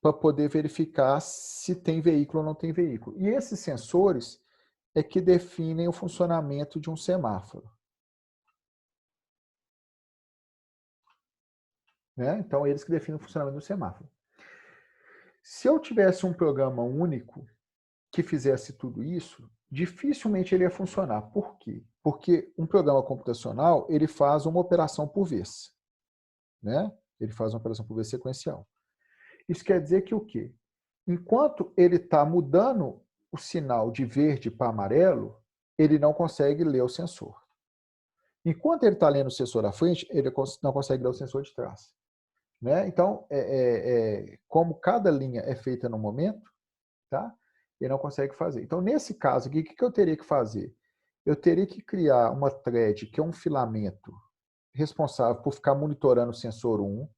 para poder verificar se tem veículo ou não tem veículo. E esses sensores é que definem o funcionamento de um semáforo. Né? Então, eles que definem o funcionamento do semáforo. Se eu tivesse um programa único que fizesse tudo isso, dificilmente ele ia funcionar. Por quê? Porque um programa computacional, ele faz uma operação por vez. Né? Ele faz uma operação por vez sequencial. Isso quer dizer que o quê? Enquanto ele está mudando o sinal de verde para amarelo, ele não consegue ler o sensor. Enquanto ele está lendo o sensor à frente, ele não consegue ler o sensor de trás. Né? Então, como cada linha é feita no momento, tá? Ele não consegue fazer. Então, nesse caso aqui, o que eu teria que fazer? Eu teria que criar uma thread, que é um filamento responsável por ficar monitorando o sensor 1,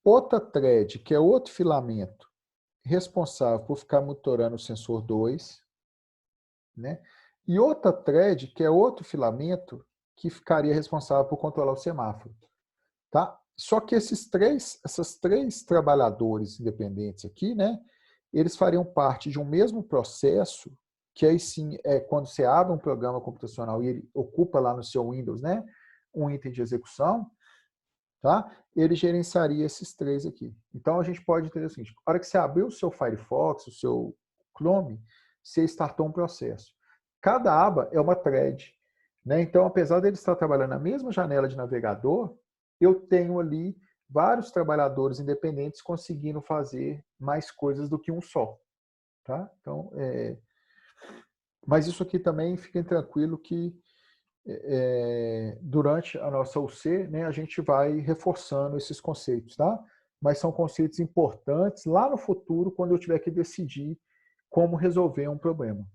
outra thread, que é outro filamento, responsável por ficar monitorando o sensor 2, né? E outra thread, que é outro filamento, que ficaria responsável por controlar o semáforo. Tá? Só que essas três trabalhadores independentes aqui, né, eles fariam parte de um mesmo processo, que aí sim é quando você abre um programa computacional e ele ocupa lá no seu Windows, né, um item de execução, tá? Ele gerenciaria esses 3 aqui. Então a gente pode entender o seguinte: na hora que você abriu o seu Firefox, o seu Chrome, você startou um processo. Cada aba é uma thread. Né? Então, apesar de ele estar trabalhando na mesma janela de navegador, eu tenho ali vários trabalhadores independentes conseguindo fazer mais coisas do que um só. Tá? Então, mas isso aqui também, fiquem tranquilo que durante a nossa UC, né, a gente vai reforçando esses conceitos, tá? Mas são conceitos importantes lá no futuro, quando eu tiver que decidir como resolver um problema.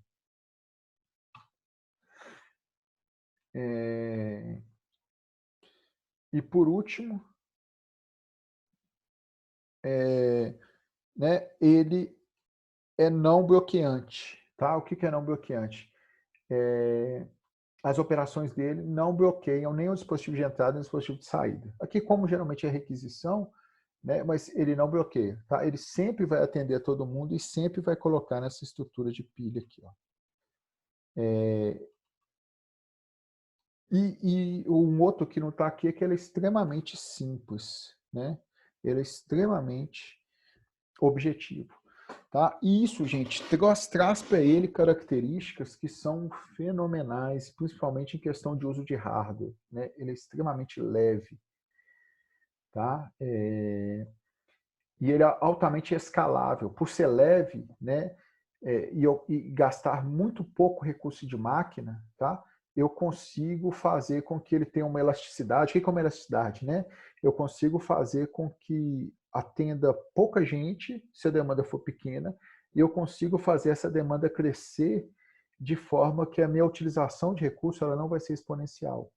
E por último, né, ele é não bloqueante. Tá? O que é não bloqueante? As operações dele não bloqueiam nem o dispositivo de entrada nem o dispositivo de saída. Aqui, como geralmente é requisição, né, mas ele não bloqueia. Tá? Ele sempre vai atender a todo mundo e sempre vai colocar nessa estrutura de pilha aqui. Ó. E um outro que não está aqui é que ele é extremamente simples. Né? Ele é extremamente objetivo. Tá? E isso, gente, traz para ele características que são fenomenais, principalmente em questão de uso de hardware. Né? Ele é extremamente leve. Tá? E ele é altamente escalável. Por ser leve, né? E gastar muito pouco recurso de máquina, tá? eu consigo fazer com que ele tenha uma elasticidade. O que é uma elasticidade, né? Eu consigo fazer com que atenda pouca gente, se a demanda for pequena, e eu consigo fazer essa demanda crescer de forma que a minha utilização de recurso ela não vai ser exponencial.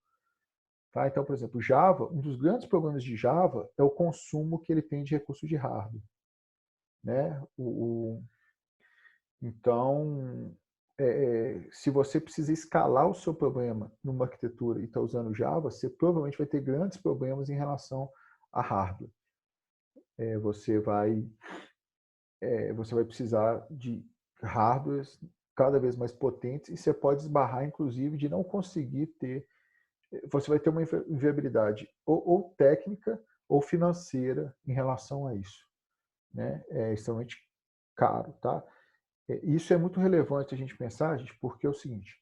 Tá? Então, por exemplo, Java, um dos grandes problemas de Java é o consumo que ele tem de recursos de hardware. Né? Então, se você precisa escalar o seu problema numa arquitetura e está usando Java, você provavelmente vai ter grandes problemas em relação a hardware. Você vai precisar de hardwares cada vez mais potentes e você pode esbarrar, inclusive, de não conseguir ter. Você vai ter uma inviabilidade ou técnica ou financeira em relação a isso. Né? É extremamente caro. Tá? Isso é muito relevante a gente pensar, gente, porque é o seguinte,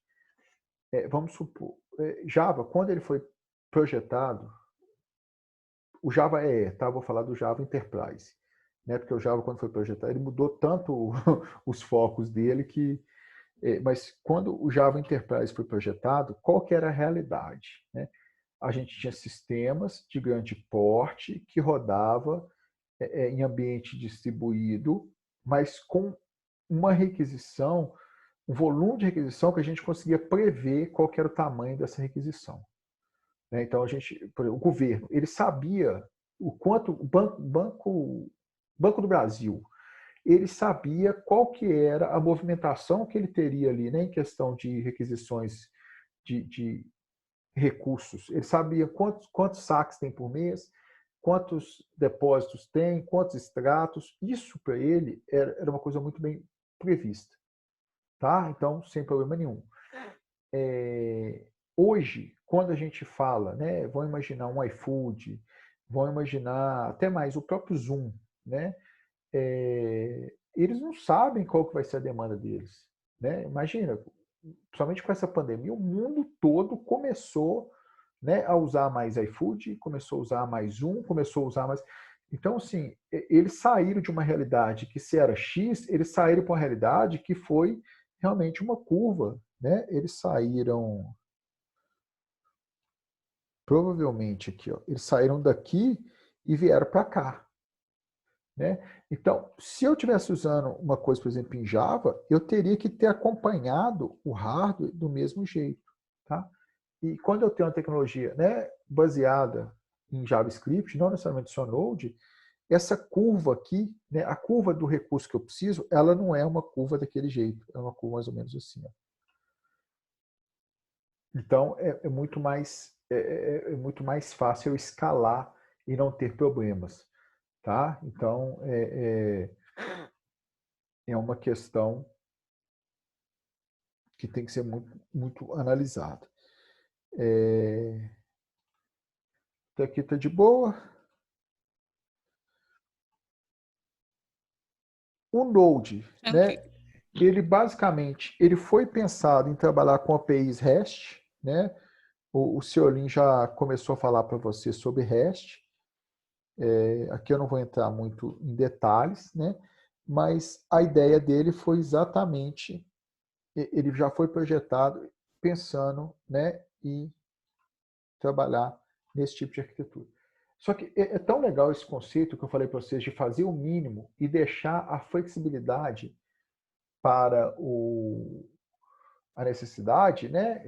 vamos supor, Java, quando ele foi projetado, o Java tá? Vou falar do Java Enterprise, né? Porque o Java, quando foi projetado, ele mudou tanto os focos dele que... mas quando o Java Enterprise foi projetado, qual que era a realidade? Né? A gente tinha sistemas de grande porte que rodava em ambiente distribuído, mas com uma requisição, um volume de requisição que a gente conseguia prever qual que era o tamanho dessa requisição. Então, o governo, ele sabia o quanto o Banco do Brasil, ele sabia qual que era a movimentação que ele teria ali, né, em questão de requisições de recursos. Ele sabia quantos saques tem por mês, quantos depósitos tem, quantos extratos. Isso, para ele, era uma coisa muito bem prevista. Tá? Então, sem problema nenhum. Hoje, quando a gente fala, né, vão imaginar um iFood, vão imaginar até mais o próprio Zoom, né? Eles não sabem qual que vai ser a demanda deles. Né? Imagina, principalmente com essa pandemia, o mundo todo começou, né, a usar mais iFood, começou a usar mais Zoom, começou a usar mais... Então, assim, eles saíram de uma realidade que se era X, eles saíram para uma realidade que foi realmente uma curva. Né? Eles saíram... Provavelmente aqui, ó, eles saíram daqui e vieram para cá. Né? Então, se eu estivesse usando uma coisa, por exemplo, em Java, eu teria que ter acompanhado o hardware do mesmo jeito. Tá? E quando eu tenho uma tecnologia, né, baseada em JavaScript, não necessariamente só Node, essa curva aqui, né, a curva do recurso que eu preciso, ela não é uma curva daquele jeito, é uma curva mais ou menos assim. Ó. Então, é muito mais fácil eu escalar e não ter problemas. Tá? Então, é uma questão que tem que ser muito, muito analisada. Aqui está de boa. O Node, né, ele basicamente foi pensado em trabalhar com APIs REST. Né? O Seolin já começou a falar para você sobre REST. Aqui eu não vou entrar muito em detalhes, né? Mas a ideia dele foi exatamente, ele já foi projetado pensando, né, em trabalhar nesse tipo de arquitetura. Só que é tão legal esse conceito que eu falei para vocês de fazer o mínimo e deixar a flexibilidade para a necessidade, né,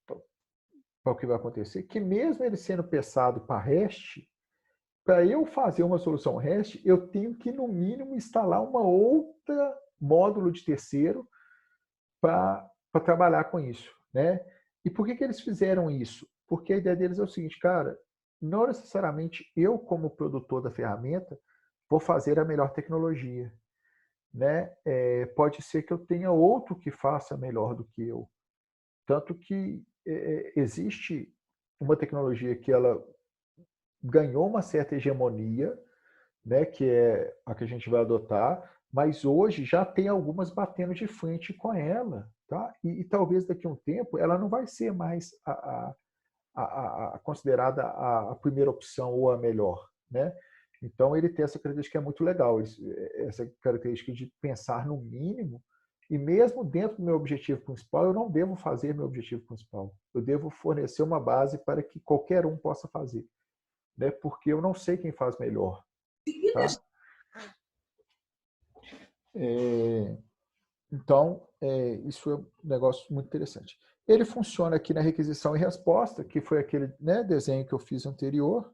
para o que vai acontecer, que mesmo ele sendo pensado para REST, para eu fazer uma solução REST, eu tenho que, no mínimo, instalar uma outra módulo de terceiro para trabalhar com isso. Né? E por que eles fizeram isso? Porque a ideia deles é o seguinte, cara, não necessariamente eu, como produtor da ferramenta, vou fazer a melhor tecnologia. Né? Pode ser que eu tenha outro que faça melhor do que eu. Tanto que existe uma tecnologia que ela ganhou uma certa hegemonia, né, que é a que a gente vai adotar, mas hoje já tem algumas batendo de frente com ela. Tá? E talvez daqui a um tempo ela não vai ser mais considerada a primeira opção ou a melhor. Né? Então ele tem essa característica que é muito legal, essa característica de pensar no mínimo E mesmo dentro do meu objetivo principal, eu não devo fazer meu objetivo principal. Eu devo fornecer uma base para que qualquer um possa fazer, né? Porque eu não sei quem faz melhor. Tá? Então, isso é um negócio muito interessante. Ele funciona aqui na requisição e resposta, que foi aquele, né, desenho que eu fiz anterior.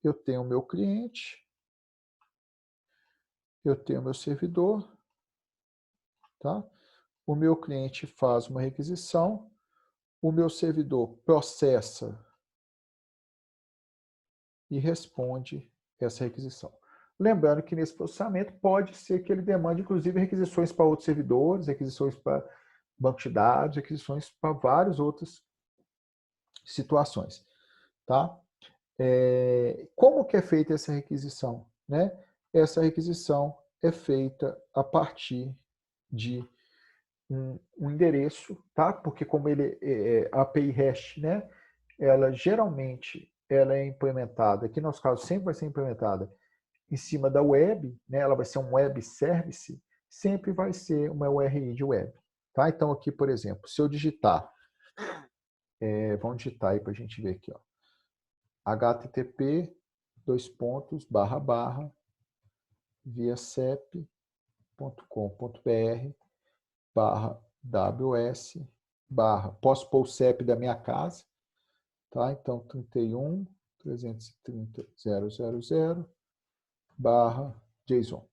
Eu tenho o meu cliente, eu tenho o meu servidor, tá? O meu cliente faz uma requisição, o meu servidor processa e responde essa requisição. Lembrando que nesse processamento pode ser que ele demande, inclusive, requisições para outros servidores, requisições para banco de dados, requisições para várias outras situações. Tá? Como que é feita essa requisição? Né? Essa requisição é feita a partir de um endereço, tá? Porque como ele a API REST, né? Ela geralmente é implementada, aqui no nosso caso sempre vai ser implementada em cima da web, né? Ela vai ser um web service, sempre vai ser uma URI de web. Tá? Então aqui, por exemplo, se eu digitar, vamos digitar aí para a gente ver aqui, ó, http://viacep.com.br/ws/ posso pôr o CEP da minha casa, tá? Então 31.330.000/JSON.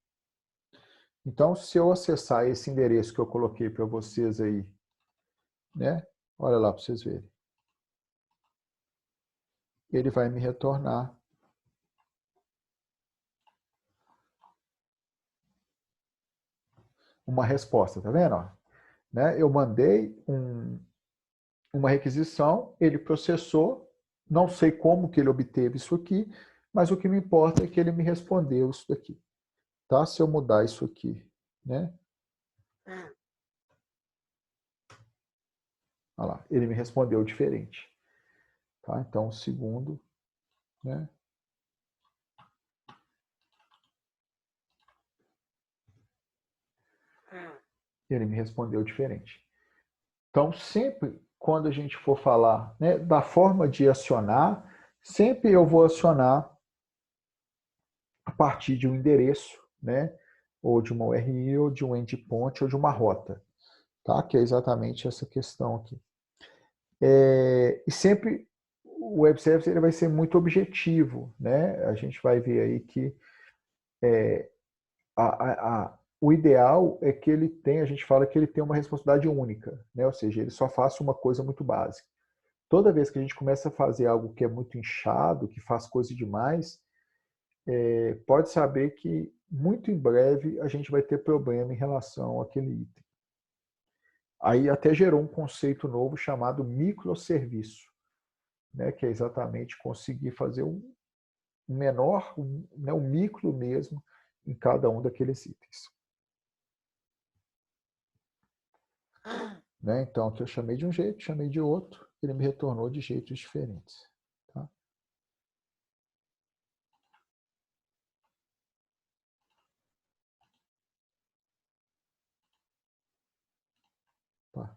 Então, se eu acessar esse endereço que eu coloquei para vocês aí, né? Olha lá para vocês verem. Ele vai me retornar uma resposta, tá vendo? Ó, né? Eu mandei uma requisição, ele processou, não sei como que ele obteve isso aqui, mas o que me importa é que ele me respondeu isso daqui. Tá? Se eu mudar isso aqui, né? Olha lá, ele me respondeu diferente. Tá? Então, o segundo, né? Ele me respondeu diferente. Então, sempre quando a gente for falar, né, da forma de acionar, sempre eu vou acionar a partir de um endereço, né, ou de uma URI, ou de um endpoint, ou de uma rota, tá? Que é exatamente essa questão aqui. E sempre o web service ele vai ser muito objetivo, né? A gente vai ver aí que o ideal é que ele tenha, a gente fala que ele tem uma responsabilidade única, né? Ou seja, ele só faça uma coisa muito básica. Toda vez que a gente começa a fazer algo que é muito inchado, que faz coisa demais, pode saber que muito em breve a gente vai ter problema em relação àquele item. Aí até gerou um conceito novo chamado microserviço, né? Que é exatamente conseguir fazer um menor, um micro mesmo, em cada um daqueles itens. Né? Então, aqui eu chamei de um jeito, chamei de outro, ele me retornou de jeitos diferentes. Tá? Tá.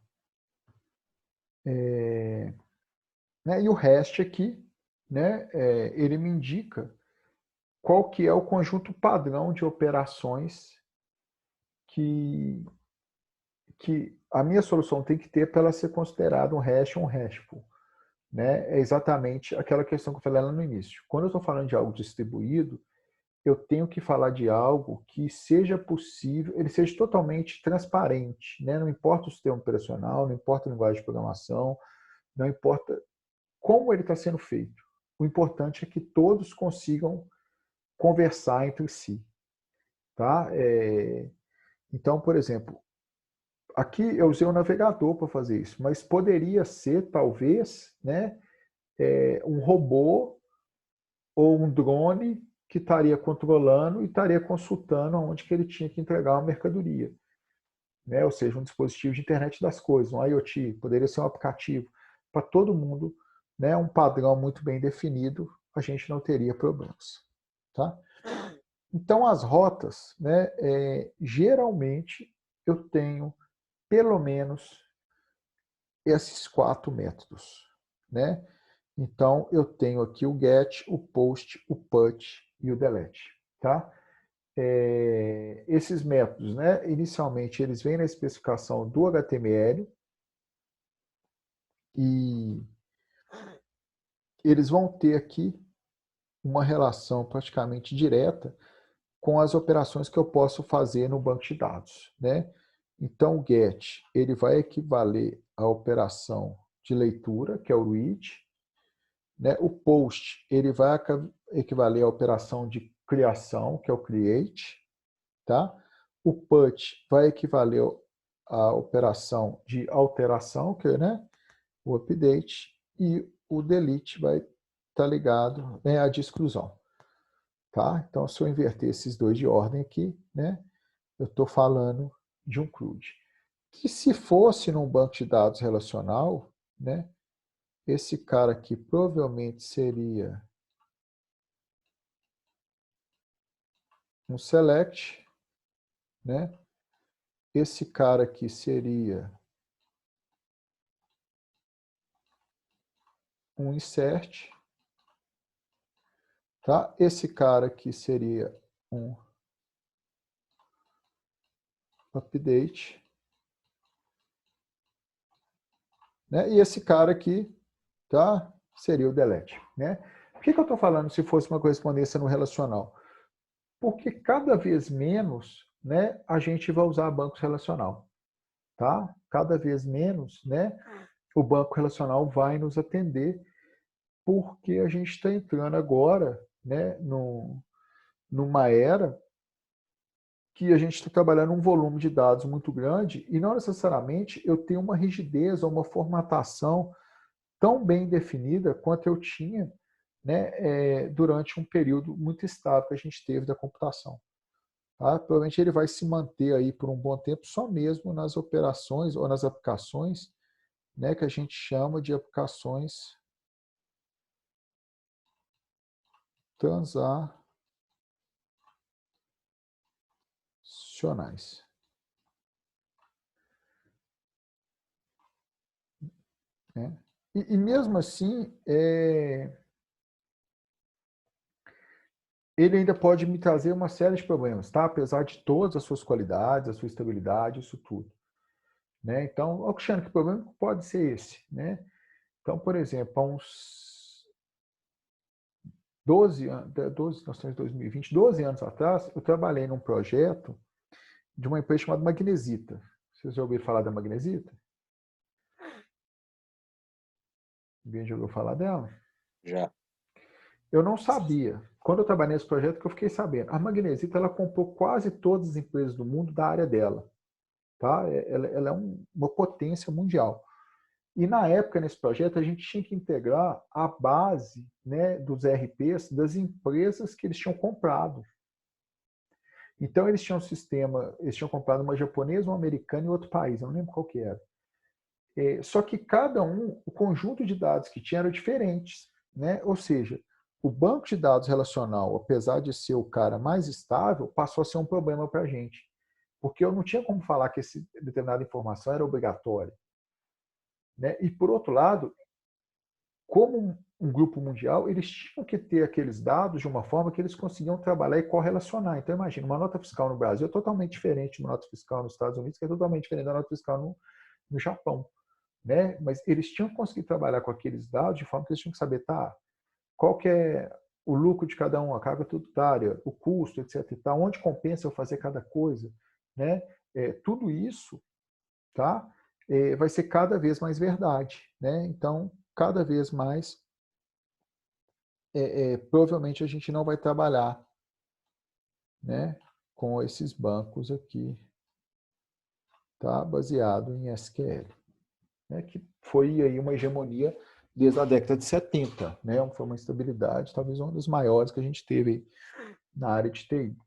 Né? E o REST aqui, né? Ele me indica qual que é o conjunto padrão de operações que a minha solução tem que ter para ela ser considerada um hash ou um hashful. Né? É exatamente aquela questão que eu falei lá no início. Quando eu estou falando de algo distribuído, eu tenho que falar de algo que seja possível, ele seja totalmente transparente. Né? Não importa o sistema operacional, não importa a linguagem de programação, não importa como ele está sendo feito. O importante é que todos consigam conversar entre si. Tá? Então, por exemplo, aqui eu usei o navegador para fazer isso, mas poderia ser, talvez, né, um robô ou um drone que estaria controlando e estaria consultando onde que ele tinha que entregar uma mercadoria. Né? Ou seja, um dispositivo de internet das coisas, um IoT, poderia ser um aplicativo. Para todo mundo, né, um padrão muito bem definido, a gente não teria problemas. Tá? Então, as rotas, né, geralmente, eu tenho pelo menos esses 4 métodos, né? Então, eu tenho aqui o get, o post, o put e o delete, tá? Esses métodos, né? Inicialmente, eles vêm na especificação do HTML e eles vão ter aqui uma relação praticamente direta com as operações que eu posso fazer no banco de dados, né? Então, o get, ele vai equivaler à operação de leitura, que é o read, né? O post, ele vai equivaler à operação de criação, que é o create, tá? O put vai equivaler à operação de alteração, que é, né, o update, e o delete vai estar ligado, né, à de exclusão. Tá? Então, se eu inverter esses dois de ordem aqui, né, eu estou falando de um CRUD. Que se fosse num banco de dados relacional, né, esse cara aqui provavelmente seria um select, né? Esse cara aqui seria um insert, tá? Esse cara aqui seria um update, né? E esse cara aqui, tá? Seria o delete, né? Por que eu estou falando se fosse uma correspondência no relacional? Porque cada vez menos, né, a gente vai usar banco relacional, tá? Cada vez menos, né, o banco relacional vai nos atender, porque a gente está entrando agora, né, numa era que a gente está trabalhando um volume de dados muito grande e não necessariamente eu tenho uma rigidez ou uma formatação tão bem definida quanto eu tinha, né, durante um período muito estável que a gente teve da computação. Tá? Provavelmente ele vai se manter aí por um bom tempo só mesmo nas operações ou nas aplicações, né, que a gente chama de aplicações transacionais. Né? E mesmo assim, ele ainda pode me trazer uma série de problemas, tá? Apesar de todas as suas qualidades, a sua estabilidade, isso tudo. Né? Então, Alexandre, que problema pode ser esse? Né? Então, por exemplo, há uns 12 anos, nós estamos em 2020, 12 anos atrás, eu trabalhei num projeto de uma empresa chamada Magnesita. Vocês já ouviram falar da Magnesita? Alguém já ouviu falar dela? Já. Eu não sabia. Quando eu trabalhei nesse projeto, que eu fiquei sabendo. A Magnesita, ela comprou quase todas as empresas do mundo da área dela. Tá? Ela é uma potência mundial. E na época, nesse projeto, a gente tinha que integrar a base, né, dos ERPs das empresas que eles tinham comprado. Então, eles tinham um sistema, eles tinham comprado uma japonesa, uma americana e outro país, eu não lembro qual que era. Só que cada um, o conjunto de dados que tinha eram diferentes. Né? Ou seja, o banco de dados relacional, apesar de ser o cara mais estável, passou a ser um problema para a gente. Porque eu não tinha como falar que essa determinada informação era obrigatória. Né? E, por outro lado, como um grupo mundial, eles tinham que ter aqueles dados de uma forma que eles conseguiam trabalhar e correlacionar. Então, imagina, uma nota fiscal no Brasil é totalmente diferente de uma nota fiscal nos Estados Unidos, que é totalmente diferente da nota fiscal no Japão. Né? Mas eles tinham que conseguir trabalhar com aqueles dados de forma que eles tinham que saber, tá, qual que é o lucro de cada um, a carga tributária, o custo, etc. E tal, onde compensa eu fazer cada coisa. Né? Tudo isso, tá? Vai ser cada vez mais verdade. Né? Então, cada vez mais, provavelmente a gente não vai trabalhar, né, com esses bancos aqui, tá? Baseado em SQL. Né, que foi aí uma hegemonia desde a década de 70. Né? Foi uma estabilidade, talvez uma das maiores que a gente teve na área de TI.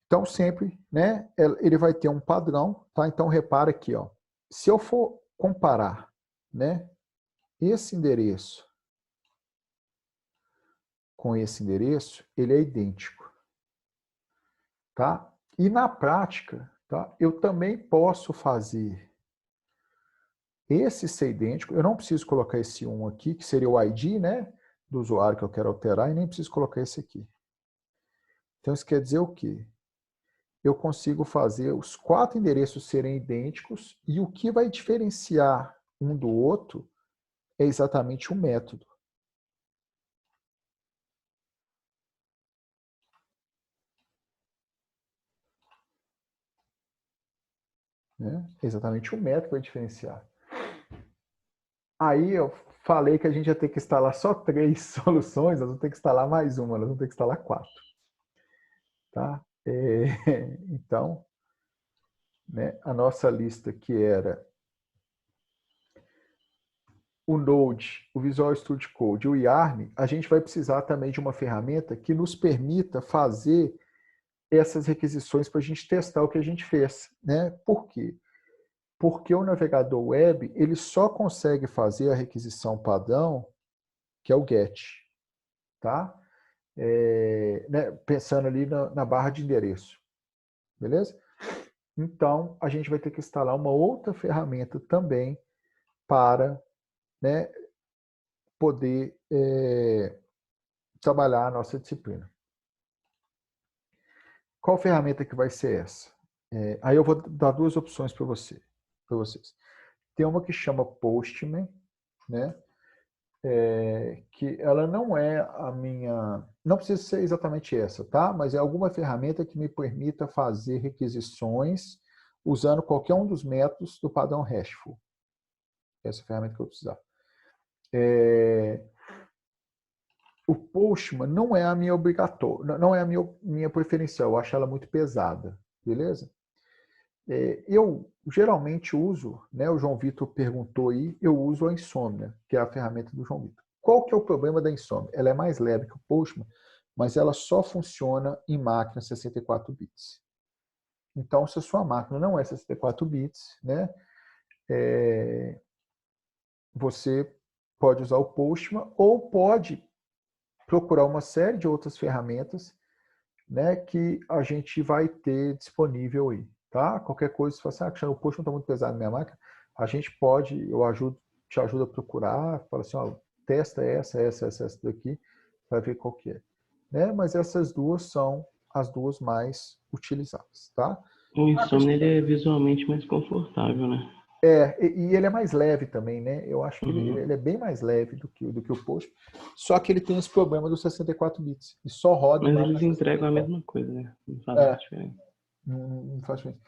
Então, sempre, né, ele vai ter um padrão. Tá? Então, repara aqui, ó, se eu for comparar, né, esse endereço com esse endereço, ele é idêntico. tá? E na prática, tá? Eu também posso fazer esse ser idêntico. Eu não preciso colocar esse 1 aqui, que seria o ID, né, do usuário que eu quero alterar, e nem preciso colocar esse aqui. Então, isso quer dizer o quê? Eu consigo fazer os 4 endereços serem idênticos e o que vai diferenciar um do outro é exatamente o método. Né? Exatamente o método vai diferenciar. Aí eu falei que a gente ia ter que instalar só 3 soluções, nós vamos ter que instalar mais uma, nós vamos ter que instalar 4. Tá? Então, né, a nossa lista que era o Node, o Visual Studio Code e o Yarn, a gente vai precisar também de uma ferramenta que nos permita fazer essas requisições para a gente testar o que a gente fez. Né? Por quê? Porque o navegador web ele só consegue fazer a requisição padrão, que é o GET. Tá? Né? Pensando ali na barra de endereço. Beleza? Então, a gente vai ter que instalar uma outra ferramenta também para, né, poder trabalhar a nossa disciplina. Qual ferramenta que vai ser essa? Aí eu vou dar 2 opções para vocês. Tem uma que chama Postman, né? Que ela não é a minha... Não precisa ser exatamente essa, tá? Mas é alguma ferramenta que me permita fazer requisições usando qualquer um dos métodos do padrão RESTful. Essa é a ferramenta que eu vou precisar. O Postman não é a minha obrigatória, não é a minha preferencial, eu acho ela muito pesada, beleza? Eu geralmente uso, né, o João Vitor perguntou aí, eu uso a Insomnia, que é a ferramenta do João Vitor. Qual que é o problema da Insomnia? Ela é mais leve que o Postman, mas ela só funciona em máquinas 64 bits. Então, se a sua máquina não é 64 bits, né, você pode usar o Postman ou pode procurar uma série de outras ferramentas, né, que a gente vai ter disponível aí, tá? Qualquer coisa, se você achar o Postman está muito pesado na minha máquina, a gente pode, te ajudo a procurar, fala assim, ó, testa essa daqui, para ver qual que é. Né? Mas essas duas são as duas mais utilizadas, tá? O Insomnia ele é visualmente mais confortável, né? E ele é mais leve também, né? Eu acho que ele é bem mais leve do que o Postman, só que ele tem esse problema dos 64 bits. E só roda... Mas eles entregam a mesma coisa, né? Não faz diferença. Não faz diferença.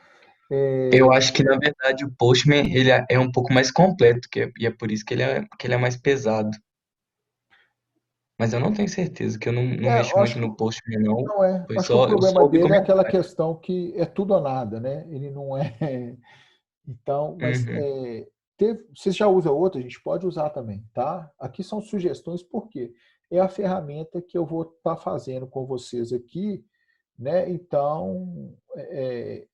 Eu acho que, na verdade, o Postman ele é um pouco mais completo, e é por isso que ele é mais pesado. Mas eu não tenho certeza, que eu não mexo Eu acho muito que no Postman, não. não é. Foi Acho que o só, eu problema só ouvi dele é aquela comentário. questão que é tudo ou nada, né? Ele não é... Então, mas Uhum. você já usa outra, a gente pode usar também, tá? Aqui são sugestões, porque é a ferramenta que eu vou estar fazendo com vocês aqui, né? Então,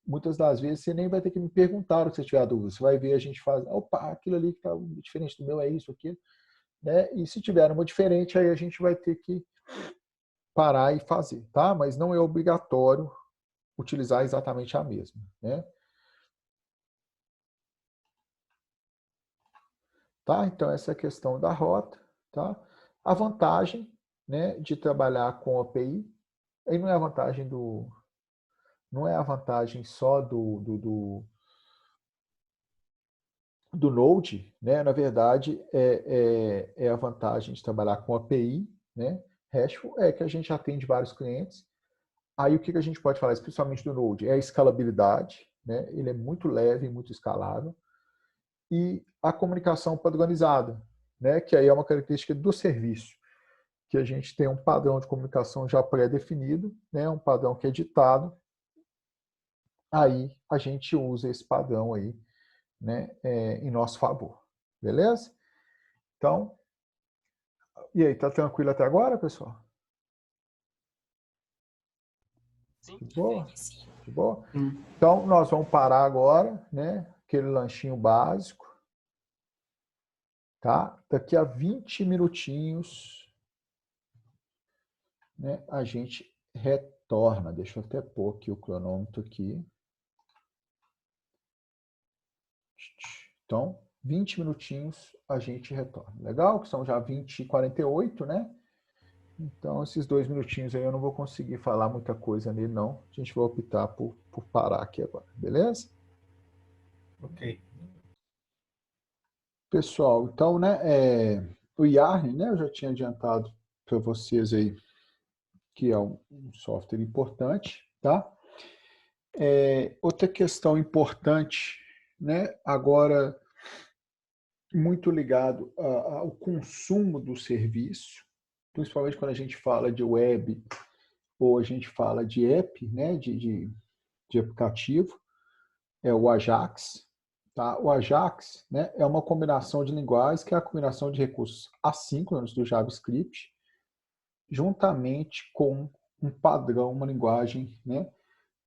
muitas das vezes você nem vai ter que me perguntar o que você tiver dúvida. Você vai ver a gente faz, opa, aquilo ali que está diferente do meu é isso, aquilo, né? E se tiver uma diferente, aí a gente vai ter que parar e fazer, tá? Mas não é obrigatório utilizar exatamente a mesma, né? Tá? Então, essa é a questão da rota. Tá? A vantagem, né, de trabalhar com API, aí não é a vantagem não é a vantagem só do Node, né? Na verdade, é a vantagem de trabalhar com API, né? RESTful é que a gente atende vários clientes. Aí o que a gente pode falar, especialmente do Node, é a escalabilidade, né? Ele é muito leve, muito escalável. E a comunicação padronizada, né? Que aí é uma característica do serviço, que a gente tem um padrão de comunicação já pré-definido, né? Um padrão que é ditado, aí a gente usa esse padrão aí, né? Em nosso favor, beleza? Então, e aí, tá tranquilo até agora, pessoal? Sim. De boa? De boa? Então, nós vamos parar agora, né? Aquele lanchinho básico. Tá? Daqui a 20 minutinhos, né, a gente retoma. retorna. Deixa eu até pôr aqui o cronômetro aqui. Então, 20 minutinhos a gente retorna. Legal? Que são já 20h48, né? Então, esses 2 minutinhos aí eu não vou conseguir falar muita coisa nele, não. A gente vai optar por parar aqui agora, beleza? Ok. Pessoal, então, né, o Yarn, né, eu já tinha adiantado para vocês aí que é um software importante, tá? Outra questão importante, né, agora muito ligado ao consumo do serviço, principalmente quando a gente fala de web ou a gente fala de app, né, de aplicativo, é o Ajax. Tá? O Ajax, né, é uma combinação de linguagens, que é a combinação de recursos assíncronos do JavaScript, juntamente com um padrão, uma linguagem, né,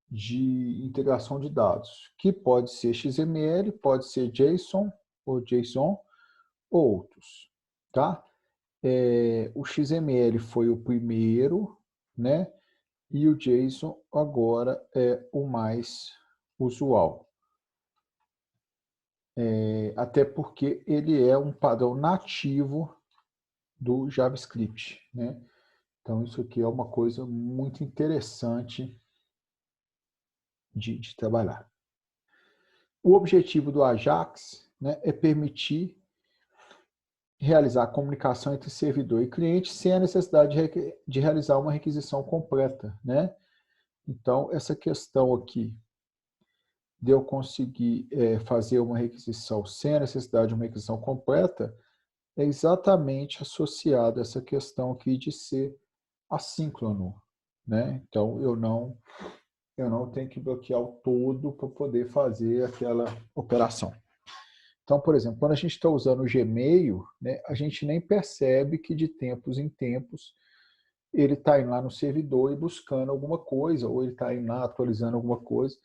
de integração de dados, que pode ser XML, pode ser JSON ou outros. Tá? O XML foi o primeiro, né, e o JSON agora é o mais usual. Até porque ele é um padrão nativo do JavaScript, né? Então, isso aqui é uma coisa muito interessante de trabalhar. O objetivo do Ajax, né, é permitir realizar a comunicação entre servidor e cliente sem a necessidade de realizar uma requisição completa, né? Então, essa questão aqui de eu conseguir fazer uma requisição sem a necessidade de uma requisição completa é exatamente associado a essa questão aqui de ser assíncrono, né? Então, eu não tenho que bloquear o todo para poder fazer aquela operação. Então, por exemplo, quando a gente está usando o Gmail, né, a gente nem percebe que de tempos em tempos ele está indo lá no servidor e buscando alguma coisa, ou ele está indo lá atualizando alguma coisa,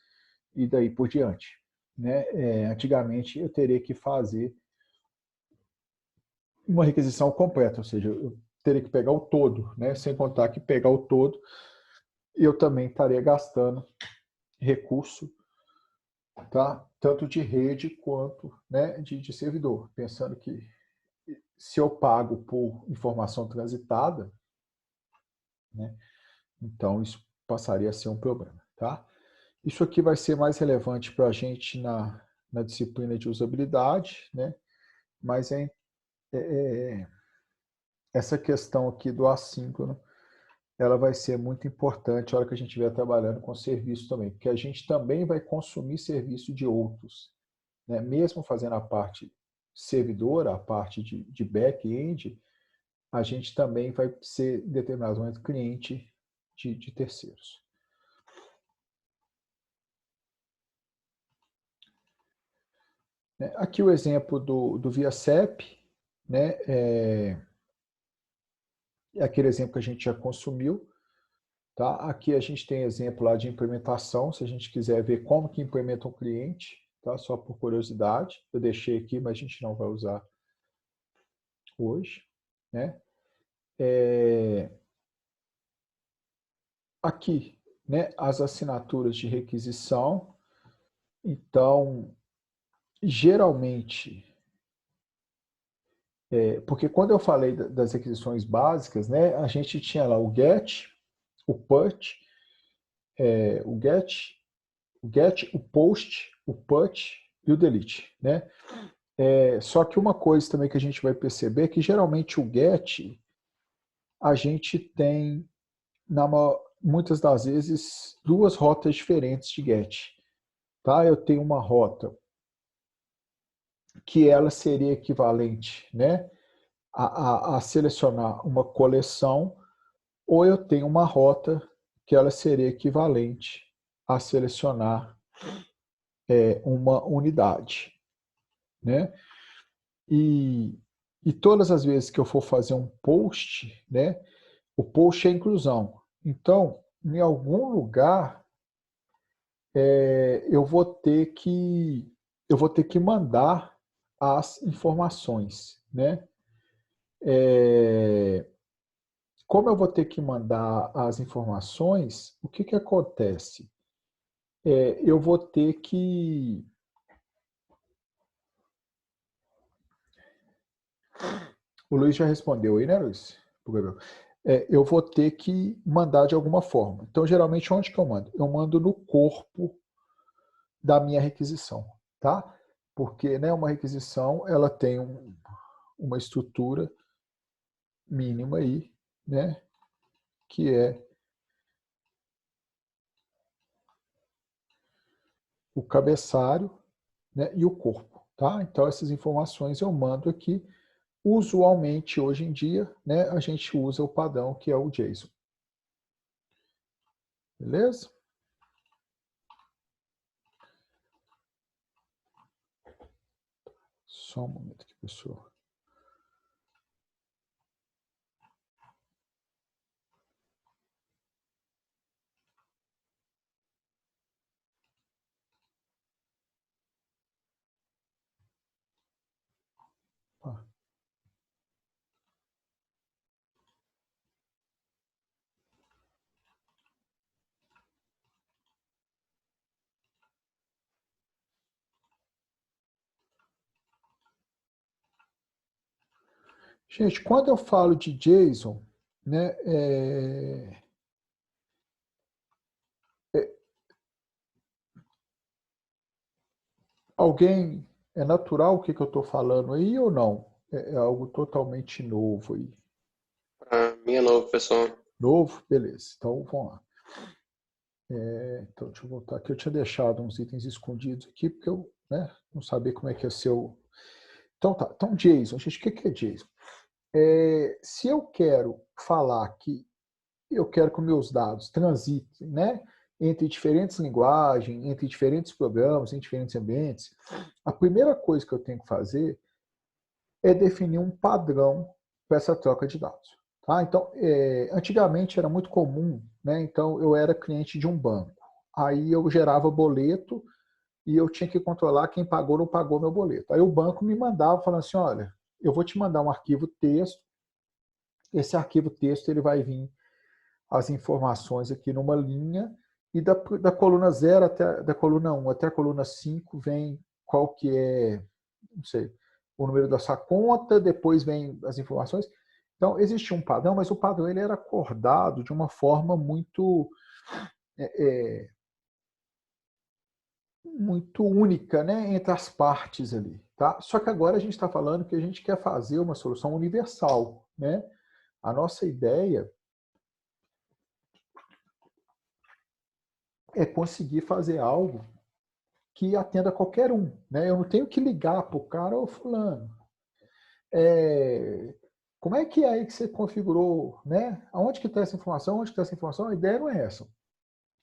e daí por diante. Né? Antigamente eu teria que fazer uma requisição completa, ou seja, eu teria que pegar o todo, né? Sem contar que pegar o todo, eu também estaria gastando recurso, tá? Tanto de rede quanto, né, de servidor. Pensando que se eu pago por informação transitada, né, então isso passaria a ser um problema. Tá? Isso aqui vai ser mais relevante para a gente na disciplina de usabilidade, né? Mas essa questão aqui do assíncrono, ela vai ser muito importante na hora que a gente estiver trabalhando com serviço também, porque a gente também vai consumir serviço de outros. Né? Mesmo fazendo a parte servidora, a parte de back-end, a gente também vai ser, em determinado momento, cliente de terceiros. Aqui o exemplo do ViaCep, né? É aquele exemplo que a gente já consumiu. Tá? Aqui a gente tem exemplo lá de implementação, se a gente quiser ver como que implementa um cliente, tá? Só por curiosidade. Eu deixei aqui, mas a gente não vai usar hoje. Né? Aqui, né, as assinaturas de requisição. Então, geralmente, porque quando eu falei das requisições básicas, né, a gente tinha lá o GET, o PUT, o GET, o POST, o PUT e o DELETE. Né? Só que uma coisa também que a gente vai perceber é que geralmente o GET, a gente tem, muitas das vezes, duas rotas diferentes de GET. Tá? Eu tenho uma rota que ela seria equivalente, né, a selecionar uma coleção, ou eu tenho uma rota que ela seria equivalente a selecionar uma unidade. Né? E todas as vezes que eu for fazer um post, né, o post é inclusão. Então, em algum lugar, eu vou ter que mandar as informações. Né? como eu vou ter que mandar as informações, o que acontece? Eu vou ter que... O Luiz já respondeu aí, né, Luiz? Eu vou ter que mandar de alguma forma. Então, geralmente, onde que eu mando? Eu mando no corpo da minha requisição, tá? Porque, né, uma requisição, ela tem uma estrutura mínima aí, né, que é o cabeçalho, né, e o corpo, tá? Então, essas informações eu mando aqui. Usualmente, hoje em dia, né, a gente usa o padrão que é o JSON. Beleza? Só um momento aqui, pessoal. Ah. Gente, quando eu falo de JSON, né, alguém, é natural o que eu estou falando aí ou não? É algo totalmente novo aí. Para mim é novo, pessoal. Novo? Beleza. Então, vamos lá. Então, deixa eu voltar aqui. Eu tinha deixado uns itens escondidos aqui, porque eu, né, não sabia como é que ia ser o... Então, tá. Então, JSON. Gente, o que é JSON? Se eu quero falar que eu quero que meus dados transitem, né, entre diferentes linguagens, entre diferentes programas, em diferentes ambientes, a primeira coisa que eu tenho que fazer é definir um padrão para essa troca de dados. Tá? Então, antigamente era muito comum, né? Então eu era cliente de um banco. Aí eu gerava boleto e eu tinha que controlar quem pagou ou não pagou meu boleto. Aí o banco me mandava falando assim, olha, eu vou te mandar um arquivo texto, esse arquivo texto ele vai vir as informações aqui numa linha e da coluna 0 até da coluna 1 até a coluna 5 vem qual que é, não sei, o número da sua conta, depois vem as informações. Então, existia um padrão, mas o padrão ele era acordado de uma forma muito muito única, né, entre as partes ali, tá? Só que agora a gente está falando que a gente quer fazer uma solução universal, né? A nossa ideia é conseguir fazer algo que atenda qualquer um, né? Eu não tenho que ligar para o cara ou fulano. Como é que é aí que você configurou, né? Aonde que está essa informação? Onde que está essa informação? A ideia não é essa.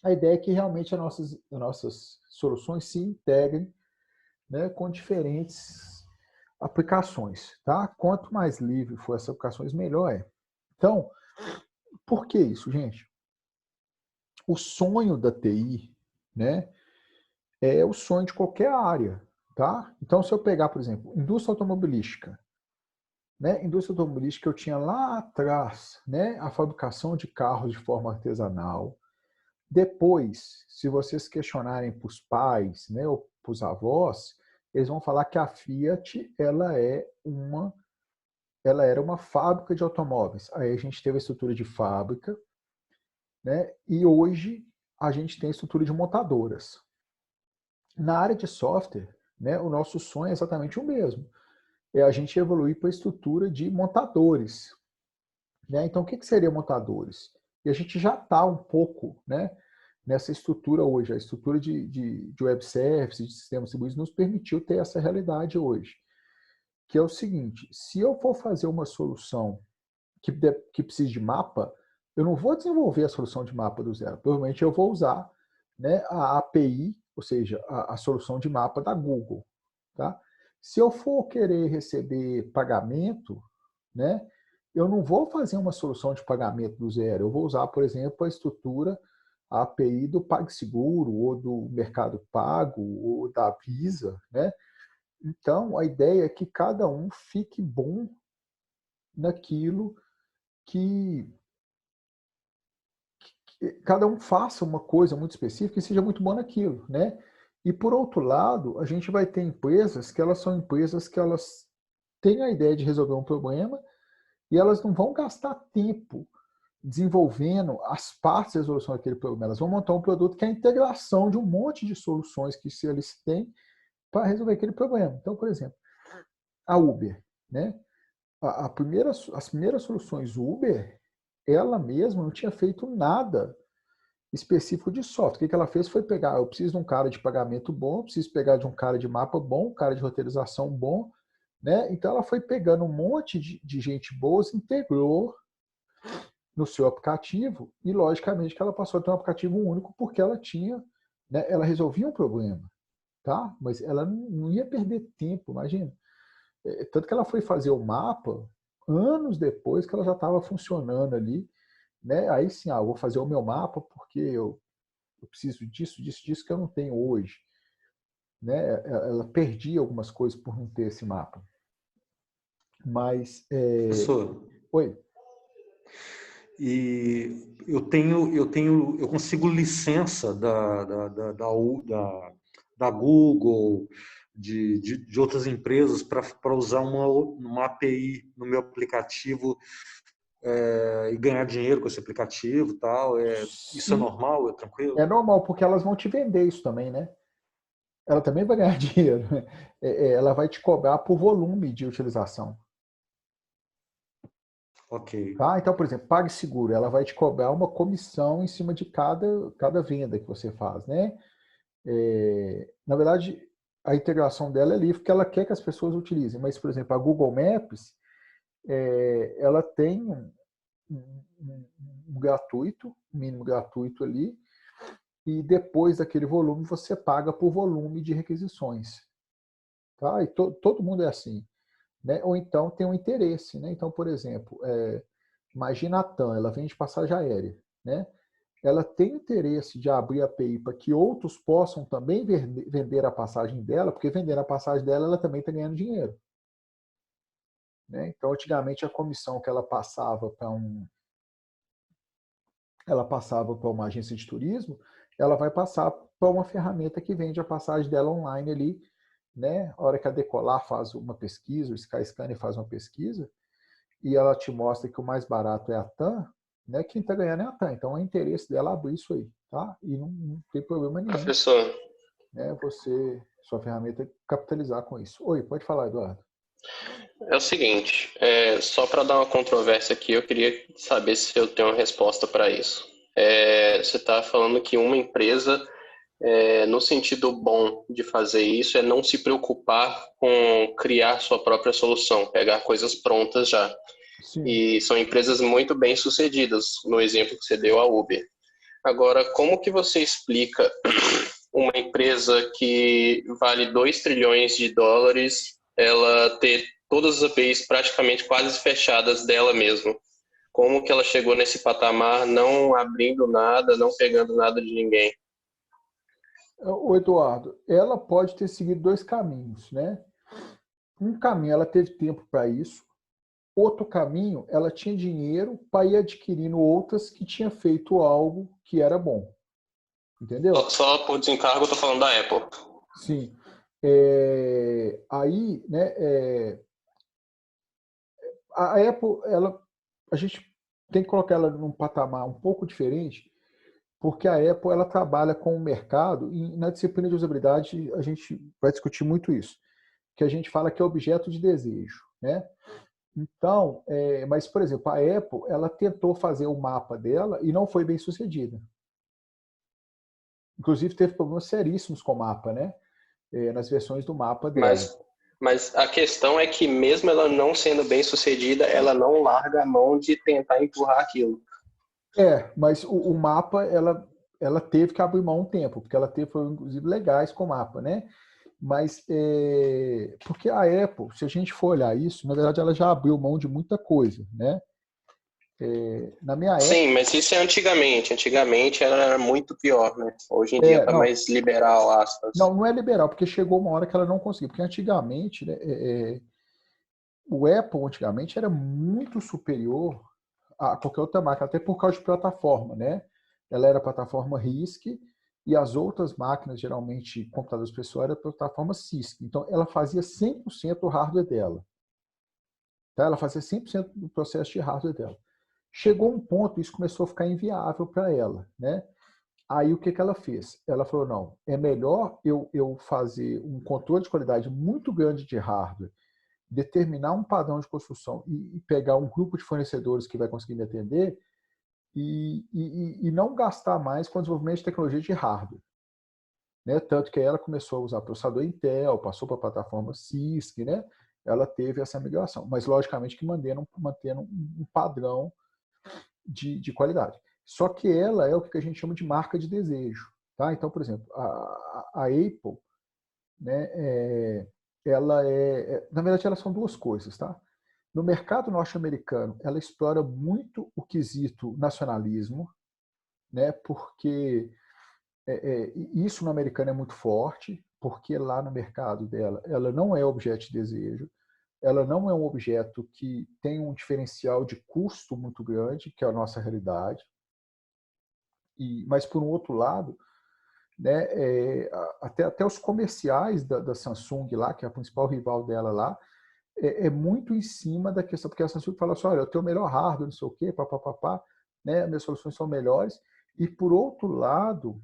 A ideia é que realmente as nossas soluções se integrem, né, com diferentes aplicações, tá? Quanto mais livre for essas aplicações, melhor é. Então, por que isso, gente? O sonho da TI, né, é o sonho de qualquer área, tá? Então, se eu pegar, por exemplo, indústria automobilística, né? Indústria automobilística eu tinha lá atrás, né, a fabricação de carros de forma artesanal. Depois, se vocês questionarem para os pais, né, ou para os avós, eles vão falar que a Fiat ela era uma fábrica de automóveis. Aí a gente teve a estrutura de fábrica, né, e hoje a gente tem a estrutura de montadoras. Na área de software, né, o nosso sonho é exatamente o mesmo. É a gente evoluir para a estrutura de montadores. Né? Então, o que seria montadores? E a gente já está um pouco, né, nessa estrutura hoje. A estrutura de web services, de sistemas distribuídos, nos permitiu ter essa realidade hoje. Que é o seguinte, se eu for fazer uma solução que precise de mapa, eu não vou desenvolver a solução de mapa do zero. Provavelmente eu vou usar, né, a API, ou seja, a solução de mapa da Google. Tá? Se eu for querer receber pagamento, né, eu não vou fazer uma solução de pagamento do zero. Eu vou usar, por exemplo, a estrutura, a API do PagSeguro, ou do Mercado Pago, ou da Visa. Né? Então, a ideia é que cada um fique bom naquilo que cada um faça uma coisa muito específica e seja muito bom naquilo, né? E por outro lado, a gente vai ter empresas que elas são empresas que elas têm a ideia de resolver um problema e elas não vão gastar tempo desenvolvendo as partes de resolução daquele problema. Elas vão montar um produto que é a integração de um monte de soluções que eles têm para resolver aquele problema. Então, por exemplo, a Uber, né? As primeiras soluções Uber, ela mesma não tinha feito nada específico de software. O que ela fez foi pegar, eu preciso de um cara de pagamento bom, eu preciso pegar de um cara de mapa bom, um cara de roteirização bom, né? Então ela foi pegando um monte de gente boa, se integrou no seu aplicativo e, logicamente, que ela passou a ter um aplicativo único porque ela tinha, né, ela resolvia um problema, tá? Mas ela não ia perder tempo, imagina. Tanto que ela foi fazer o mapa anos depois que ela já estava funcionando ali, né? Aí sim, eu vou fazer o meu mapa porque eu preciso disso que eu não tenho hoje, né? Ela perdia algumas coisas por não ter esse mapa. Mas... Professor, Oi. e eu consigo licença da Google, de outras empresas para usar uma API no meu aplicativo e ganhar dinheiro com esse aplicativo e tal. Isso é normal? É tranquilo? É normal, porque elas vão te vender isso também, né? Ela também vai ganhar dinheiro. Ela vai te cobrar por volume de utilização. Ok. Tá? Então, por exemplo, PagSeguro, ela vai te cobrar uma comissão em cima de cada venda que você faz, né? Na verdade, a integração dela é livre porque ela quer que as pessoas utilizem. Mas, por exemplo, a Google Maps, ela tem um gratuito, um mínimo gratuito ali, e depois daquele volume você paga por volume de requisições. Tá? E todo mundo é assim. Né? Ou então tem um interesse. Né? Então, por exemplo, imagina a TAM, ela vende passagem aérea. Né? Ela tem interesse de abrir a API para que outros possam também vender a passagem dela, porque vendendo a passagem dela, ela também está ganhando dinheiro. Né? Então, antigamente, a comissão que ela passava para uma agência de turismo, ela vai passar para uma ferramenta que vende a passagem dela online ali, né? A hora que a Decolar faz uma pesquisa, o Skyscanner faz uma pesquisa, e ela te mostra que o mais barato é a TAM, né? Quem está ganhando é a TAM. Então é interesse dela abrir isso aí, tá? E não tem problema nenhum. Professor. Né? Sua ferramenta, capitalizar com isso. Oi, pode falar, Eduardo. É o seguinte, só para dar uma controvérsia aqui, eu queria saber se eu tenho uma resposta para isso. Você está falando que uma empresa, no sentido bom de fazer isso, é não se preocupar com criar sua própria solução, pegar coisas prontas já. Sim. E são empresas muito bem sucedidas, no exemplo que você deu, a Uber. Agora, como que você explica uma empresa que vale 2 trilhões de dólares, ela ter todas as APIs praticamente quase fechadas dela mesma? Como que ela chegou nesse patamar, não abrindo nada, não pegando nada de ninguém? O Eduardo, ela pode ter seguido 2 caminhos, né? Um caminho, ela teve tempo para isso. Outro caminho, ela tinha dinheiro para ir adquirindo outras que tinha feito algo que era bom. Entendeu? Só por desencargo, eu estou falando da Apple. Sim. Aí, né, a Apple, a gente tem que colocar ela num patamar um pouco diferente, porque a Apple ela trabalha com o mercado, e na disciplina de usabilidade a gente vai discutir muito isso, que a gente fala que é objeto de desejo, né? Então, mas, por exemplo, a Apple, ela tentou fazer o mapa dela e não foi bem sucedida. Inclusive, teve problemas seríssimos com o mapa, né? Nas versões do mapa dela. Mas a questão é que, mesmo ela não sendo bem sucedida, ela não larga a mão de tentar empurrar aquilo. Mas o mapa, ela teve que abrir mão um tempo, porque ela teve, inclusive, legais com o mapa, né? Mas, porque a Apple, se a gente for olhar isso, na verdade, ela já abriu mão de muita coisa, né? Na minha época... Sim, mas isso é antigamente. Antigamente ela era muito pior, né? Hoje em dia está mais liberal, aspas. Não é liberal, porque chegou uma hora que ela não conseguiu. Porque antigamente, né, o Apple antigamente era muito superior a qualquer outra marca, até por causa de plataforma, né? ela era a plataforma RISC e as outras máquinas, geralmente computadores pessoal, era a plataforma CISC. Então, ela fazia 100% do hardware dela. Tá? Ela fazia 100% do processo de hardware dela. Chegou um ponto, isso começou a ficar inviável para ela, né? Aí o que ela fez? Ela falou, não, é melhor eu fazer um controle de qualidade muito grande de hardware, determinar um padrão de construção e pegar um grupo de fornecedores que vai conseguir me atender e não gastar mais com o desenvolvimento de tecnologia de hardware. Né? Tanto que ela começou a usar processador Intel, passou para a plataforma CISC, né? Ela teve essa migração, mas logicamente que mantendo um padrão de qualidade. Só que ela é o que a gente chama de marca de desejo. Tá? Então, por exemplo, a Apple, né, na verdade, elas são duas coisas. Tá? No mercado norte-americano, ela explora muito o quesito nacionalismo, né, porque isso no americano é muito forte, porque lá no mercado dela, ela não é objeto de desejo, ela não é um objeto que tem um diferencial de custo muito grande, que é a nossa realidade. Mas, por um outro lado, né, até os comerciais da Samsung lá, que é a principal rival dela lá, é muito em cima da questão, porque a Samsung fala assim, olha, eu tenho o melhor hardware, não sei o quê, papapá, né, minhas soluções são melhores. E, por outro lado,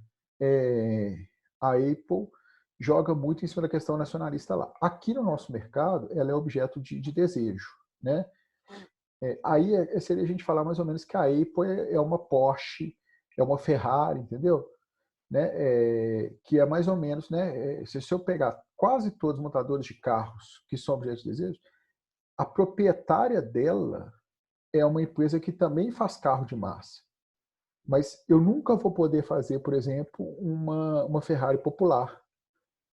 a Apple joga muito em cima da questão nacionalista lá. Aqui no nosso mercado, ela é objeto de desejo. Né? Aí seria a gente falar mais ou menos que a Apple é uma Porsche, é uma Ferrari, entendeu? Né? Que é mais ou menos, né? Se eu pegar quase todos os montadores de carros que são objetos de desejo, a proprietária dela é uma empresa que também faz carro de massa. Mas eu nunca vou poder fazer, por exemplo, uma Ferrari popular.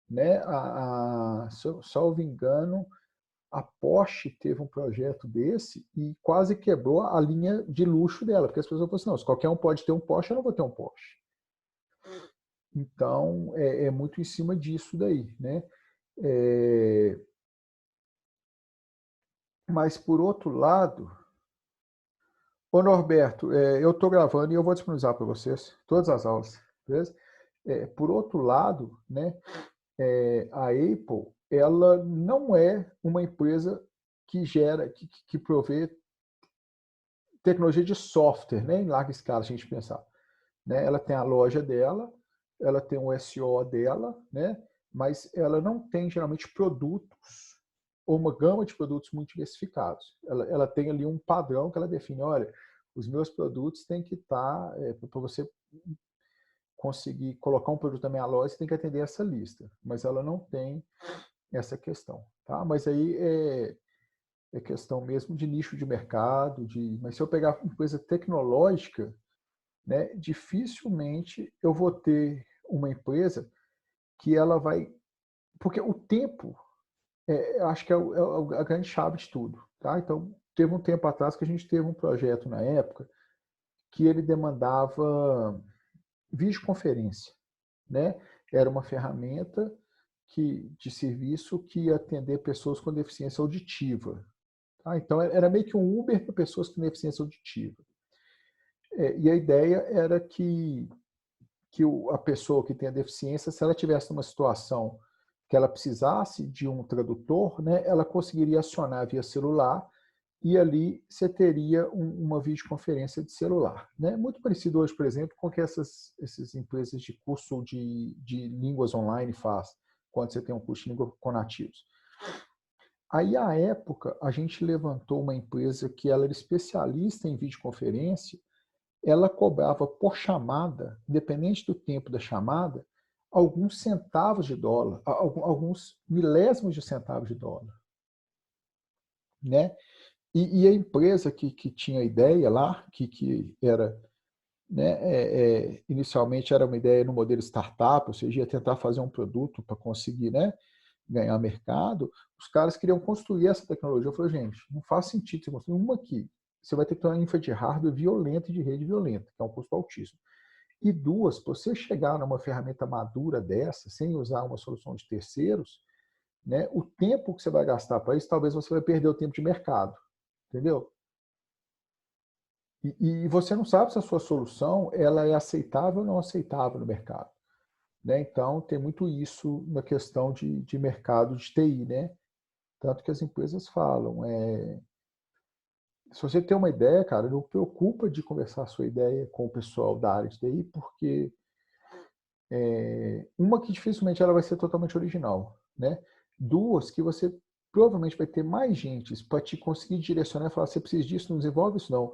Né? Salvo engano, a Porsche teve um projeto desse e quase quebrou a linha de luxo dela, porque as pessoas falam assim, não, se qualquer um pode ter um Porsche, eu não vou ter um Porsche. Então, é muito em cima disso daí. Né? Mas, por outro lado, ô Norberto, eu estou gravando e eu vou disponibilizar para vocês todas as aulas. Beleza? Por outro lado, né, a Apple, ela não é uma empresa que provê tecnologia de software, né, em larga escala, se a gente pensar. Né? Ela tem a loja dela, ela tem o SEO dela, né, mas ela não tem, geralmente, produtos ou uma gama de produtos muito diversificados. Ela tem ali um padrão que ela define, olha, os meus produtos têm que estar, para você conseguir colocar um produto na minha loja, você tem que atender essa lista. Mas ela não tem essa questão. Tá? Mas aí é questão mesmo de nicho de mercado. Mas se eu pegar uma coisa tecnológica, né, dificilmente eu vou ter uma empresa que ela vai... Porque o tempo, acho que é a grande chave de tudo. Tá? Então, teve um tempo atrás que a gente teve um projeto na época que ele demandava videoconferência, né? Era uma ferramenta de serviço que ia atender pessoas com deficiência auditiva. Tá? Então, era meio que um Uber para pessoas com deficiência auditiva. E a ideia era que a pessoa que tem a deficiência, se ela tivesse numa situação que ela precisasse de um tradutor, né, ela conseguiria acionar via celular e ali você teria uma videoconferência de celular. Né? Muito parecido hoje, por exemplo, com o que essas empresas de curso de línguas online fazem, quando você tem um curso de língua com nativos. Aí, à época, a gente levantou uma empresa que ela era especialista em videoconferência, ela cobrava por chamada, independente do tempo da chamada, alguns centavos de dólar, alguns milésimos de centavos de dólar. Né? E a empresa que tinha a ideia lá, que era, né, inicialmente era uma ideia no modelo startup, ou seja, ia tentar fazer um produto para conseguir, né, ganhar mercado, os caras queriam construir essa tecnologia. Eu falei, gente, não faz sentido você construir uma aqui. Você vai ter que ter uma infra de hardware violenta e de rede violenta, que é um custo altíssimo. E duas, para você chegar numa ferramenta madura dessa, sem usar uma solução de terceiros, né, o tempo que você vai gastar para isso, talvez você vai perder o tempo de mercado. Entendeu? E você não sabe se a sua solução ela é aceitável ou não aceitável no mercado. Né? Então, tem muito isso na questão de mercado de TI. Né? Tanto que as empresas falam, se você tem uma ideia, cara, não preocupa de conversar a sua ideia com o pessoal da área de TI, porque uma que dificilmente ela vai ser totalmente original. Né? Duas, que você provavelmente vai ter mais gente para te conseguir direcionar e falar, você precisa disso, não desenvolve isso não.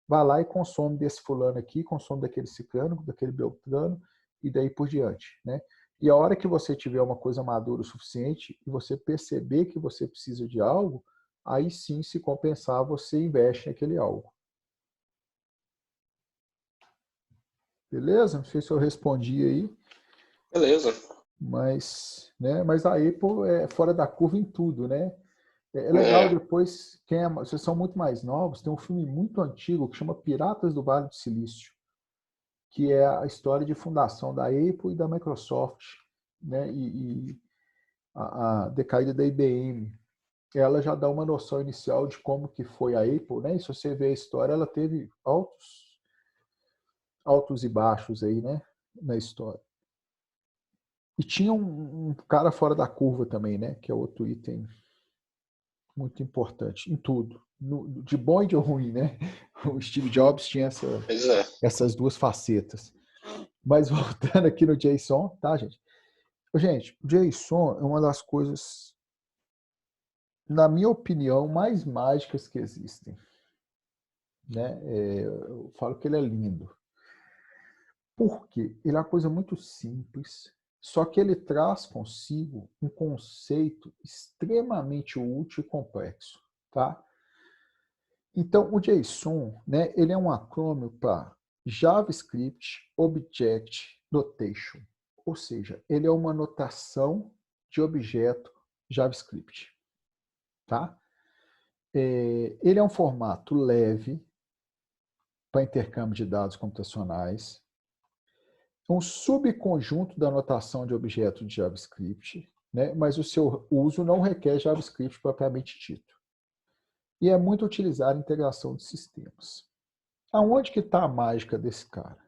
Vai lá e consome desse fulano aqui, consome daquele ciclano, daquele beltrano, e daí por diante. Né? E a hora que você tiver uma coisa madura o suficiente e você perceber que você precisa de algo, aí sim, se compensar, você investe naquele algo. Beleza? Não sei se eu respondi aí. Beleza. Mas a Apple é fora da curva em tudo, né? É legal depois, vocês são muito mais novos, tem um filme muito antigo que chama Piratas do Vale do Silício, que é a história de fundação da Apple e da Microsoft, né? E a decaída da IBM. Ela já dá uma noção inicial de como que foi a Apple, né? E se você ver a história, ela teve altos e baixos aí, né? Na história. E tinha um cara fora da curva também, né? Que é outro item muito importante em tudo, de bom e de ruim, né? O Steve Jobs tinha essas duas facetas. Mas voltando aqui no JSON, tá, gente? Gente, o JSON é uma das coisas, na minha opinião, mais mágicas que existem. Né? Eu falo que ele é lindo. Por quê? Ele é uma coisa muito simples, só que ele traz consigo um conceito extremamente útil e complexo. Tá? Então, o JSON, né, ele é um acrônimo para JavaScript Object Notation, ou seja, ele é uma notação de objeto JavaScript. Tá? Ele é um formato leve para intercâmbio de dados computacionais, um subconjunto da notação de objeto de JavaScript, né, mas o seu uso não requer JavaScript propriamente dito. E é muito utilizado em integração de sistemas. Aonde que está a mágica desse cara?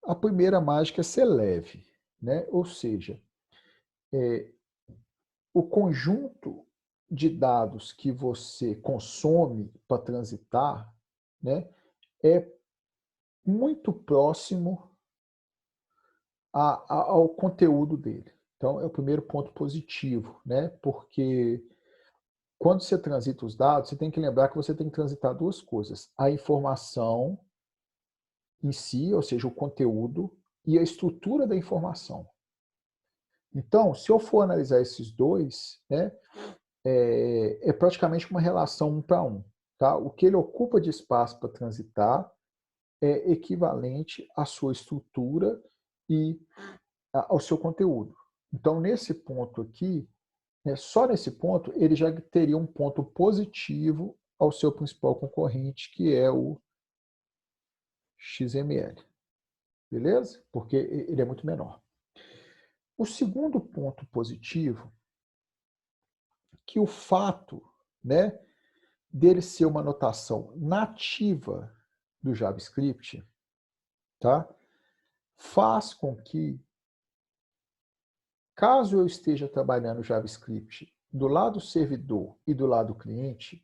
A primeira mágica é ser leve, né? Ou seja, o conjunto de dados que você consome para transitar, né, é muito próximo ao conteúdo dele. Então, é o primeiro ponto positivo, né? Porque quando você transita os dados, você tem que lembrar que você tem que transitar duas coisas. A informação em si, ou seja, o conteúdo, e a estrutura da informação. Então, se eu for analisar esses dois, né, é praticamente uma relação 1 para 1. Tá? O que ele ocupa de espaço para transitar é equivalente à sua estrutura e ao seu conteúdo. Então, nesse ponto aqui, só nesse ponto, ele já teria um ponto positivo ao seu principal concorrente, que é o XML. Beleza? Porque ele é muito menor. O segundo ponto positivo, que o fato, né, dele ser uma notação nativa do JavaScript, tá, faz com que, caso eu esteja trabalhando JavaScript do lado servidor e do lado cliente,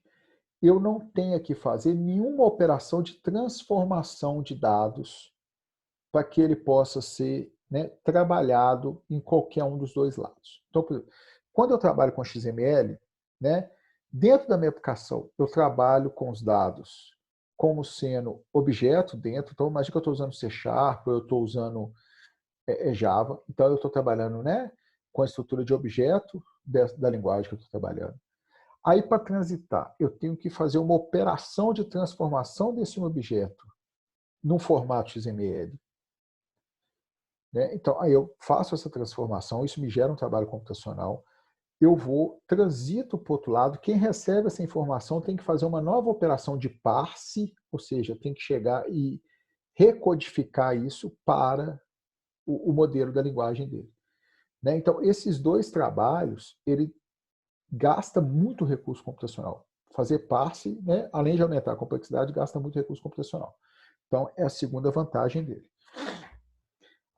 eu não tenha que fazer nenhuma operação de transformação de dados para que ele possa ser, né, trabalhado em qualquer um dos dois lados. Então, por exemplo, quando eu trabalho com XML, né, dentro da minha aplicação, eu trabalho com os dados como sendo objeto dentro. Então, imagina que eu estou usando C#, ou eu estou usando Java. Então, eu estou trabalhando, né, com a estrutura de objeto da linguagem que eu estou trabalhando. Aí, para transitar, eu tenho que fazer uma operação de transformação desse objeto num formato XML. Né? Então, aí eu faço essa transformação, isso me gera um trabalho computacional. Eu transito para o outro lado. Quem recebe essa informação tem que fazer uma nova operação de parse, ou seja, tem que chegar e recodificar isso para o modelo da linguagem dele. Né? Então, esses dois trabalhos, ele gasta muito recurso computacional. fazer parse, né, além de aumentar a complexidade, gasta muito recurso computacional. Então, é a segunda vantagem dele.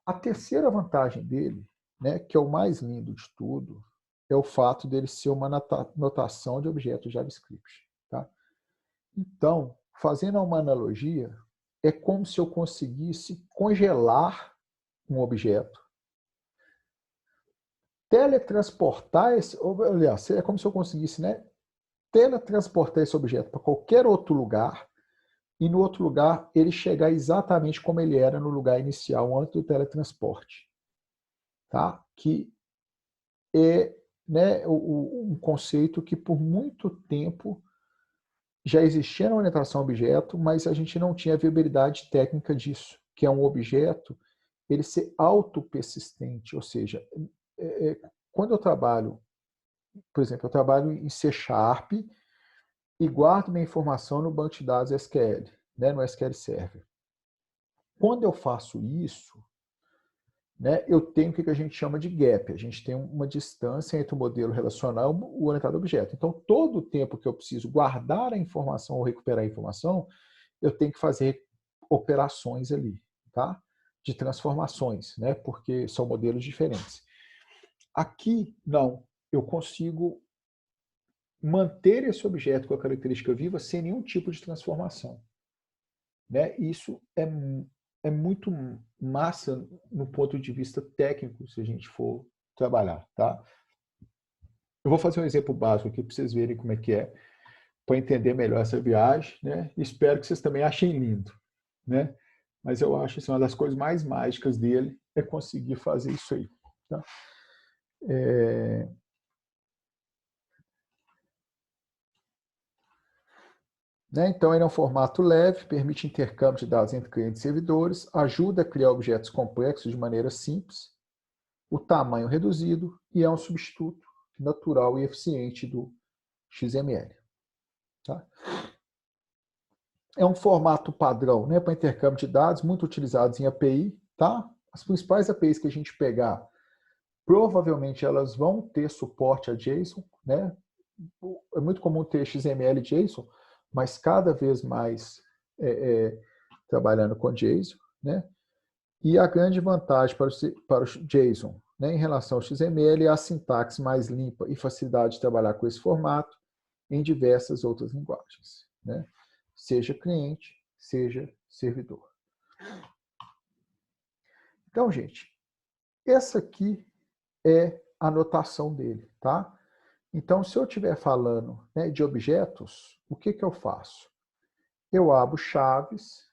A terceira vantagem dele, né, que é o mais lindo de tudo, é o fato dele ser uma notação de objetos JavaScript. Tá? Então, fazendo uma analogia, é como se eu conseguisse congelar um objeto, teletransportar esse, aliás, é como se eu conseguisse, né, teletransportar esse objeto para qualquer outro lugar e no outro lugar ele chegar exatamente como ele era no lugar inicial antes do teletransporte. Tá? Que é, né, um conceito que por muito tempo já existia na orientação a objeto, mas a gente não tinha a viabilidade técnica disso, que é um objeto ele ser autopersistente, ou seja, quando eu trabalho, por exemplo, eu trabalho em C# e guardo minha informação no banco de dados SQL, né, no SQL Server. Quando eu faço isso, né, eu tenho o que a gente chama de gap. A gente tem uma distância entre o modelo relacional e o orientado a objeto. Então, todo o tempo que eu preciso guardar a informação ou recuperar a informação, eu tenho que fazer operações ali, tá? De transformações, né? Porque são modelos diferentes. Aqui, não. Eu consigo manter esse objeto com a característica viva sem nenhum tipo de transformação. Né? Isso é muito massa no ponto de vista técnico, se a gente for trabalhar. Tá? Eu vou fazer um exemplo básico aqui para vocês verem como é que é, para entender melhor essa viagem. Né? Espero que vocês também achem lindo. Né? Mas eu acho que assim, uma das coisas mais mágicas dele é conseguir fazer isso aí. Tá? Né? Então, ele é um formato leve, permite intercâmbio de dados entre clientes e servidores, ajuda a criar objetos complexos de maneira simples, o tamanho reduzido e é um substituto natural e eficiente do XML. Tá? É um formato padrão, né, para intercâmbio de dados, muito utilizados em API. Tá? As principais APIs que a gente pegar, provavelmente elas vão ter suporte a JSON. Né? É muito comum ter XML e JSON, mas cada vez mais trabalhando com JSON. Né? E a grande vantagem para o JSON, né, em relação ao XML é a sintaxe mais limpa e facilidade de trabalhar com esse formato em diversas outras linguagens. Né? Seja cliente, seja servidor. Então, gente, essa aqui é a notação dele. Tá? Então, se eu estiver falando, né, de objetos, o que eu faço? Eu abro chaves,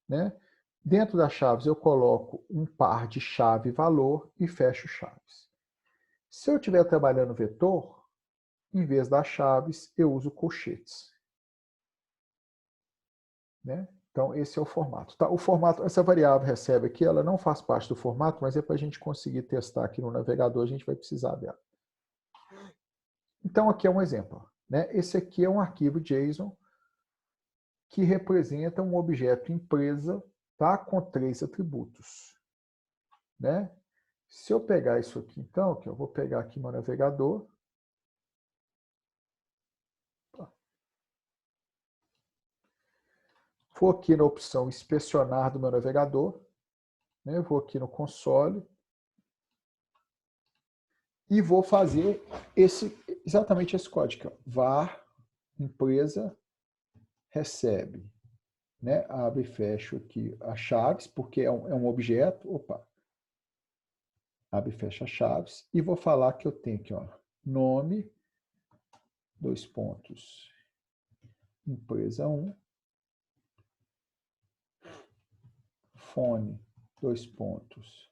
né? Dentro das chaves eu coloco um par de chave e valor e fecho chaves. Se eu estiver trabalhando vetor, em vez das chaves, eu uso colchetes. Né? Então, esse é o formato. Tá? O formato, essa variável recebe aqui, ela não faz parte do formato, mas é para a gente conseguir testar aqui no navegador, a gente vai precisar dela. Então, aqui é um exemplo. Né? Esse aqui é um arquivo JSON que representa um objeto empresa, tá? Com 3 atributos. Né? Se eu pegar isso aqui, então, que eu vou pegar aqui meu navegador. Vou aqui na opção inspecionar do meu navegador. Né? Eu vou aqui no console. E vou fazer exatamente esse código. Ó. var empresa recebe. Né? Abre e fecho aqui as chaves, porque é um objeto. Opa. Abre e fecha as chaves. E vou falar que eu tenho aqui, ó, nome, 2 pontos, empresa 1, fone, 2 pontos,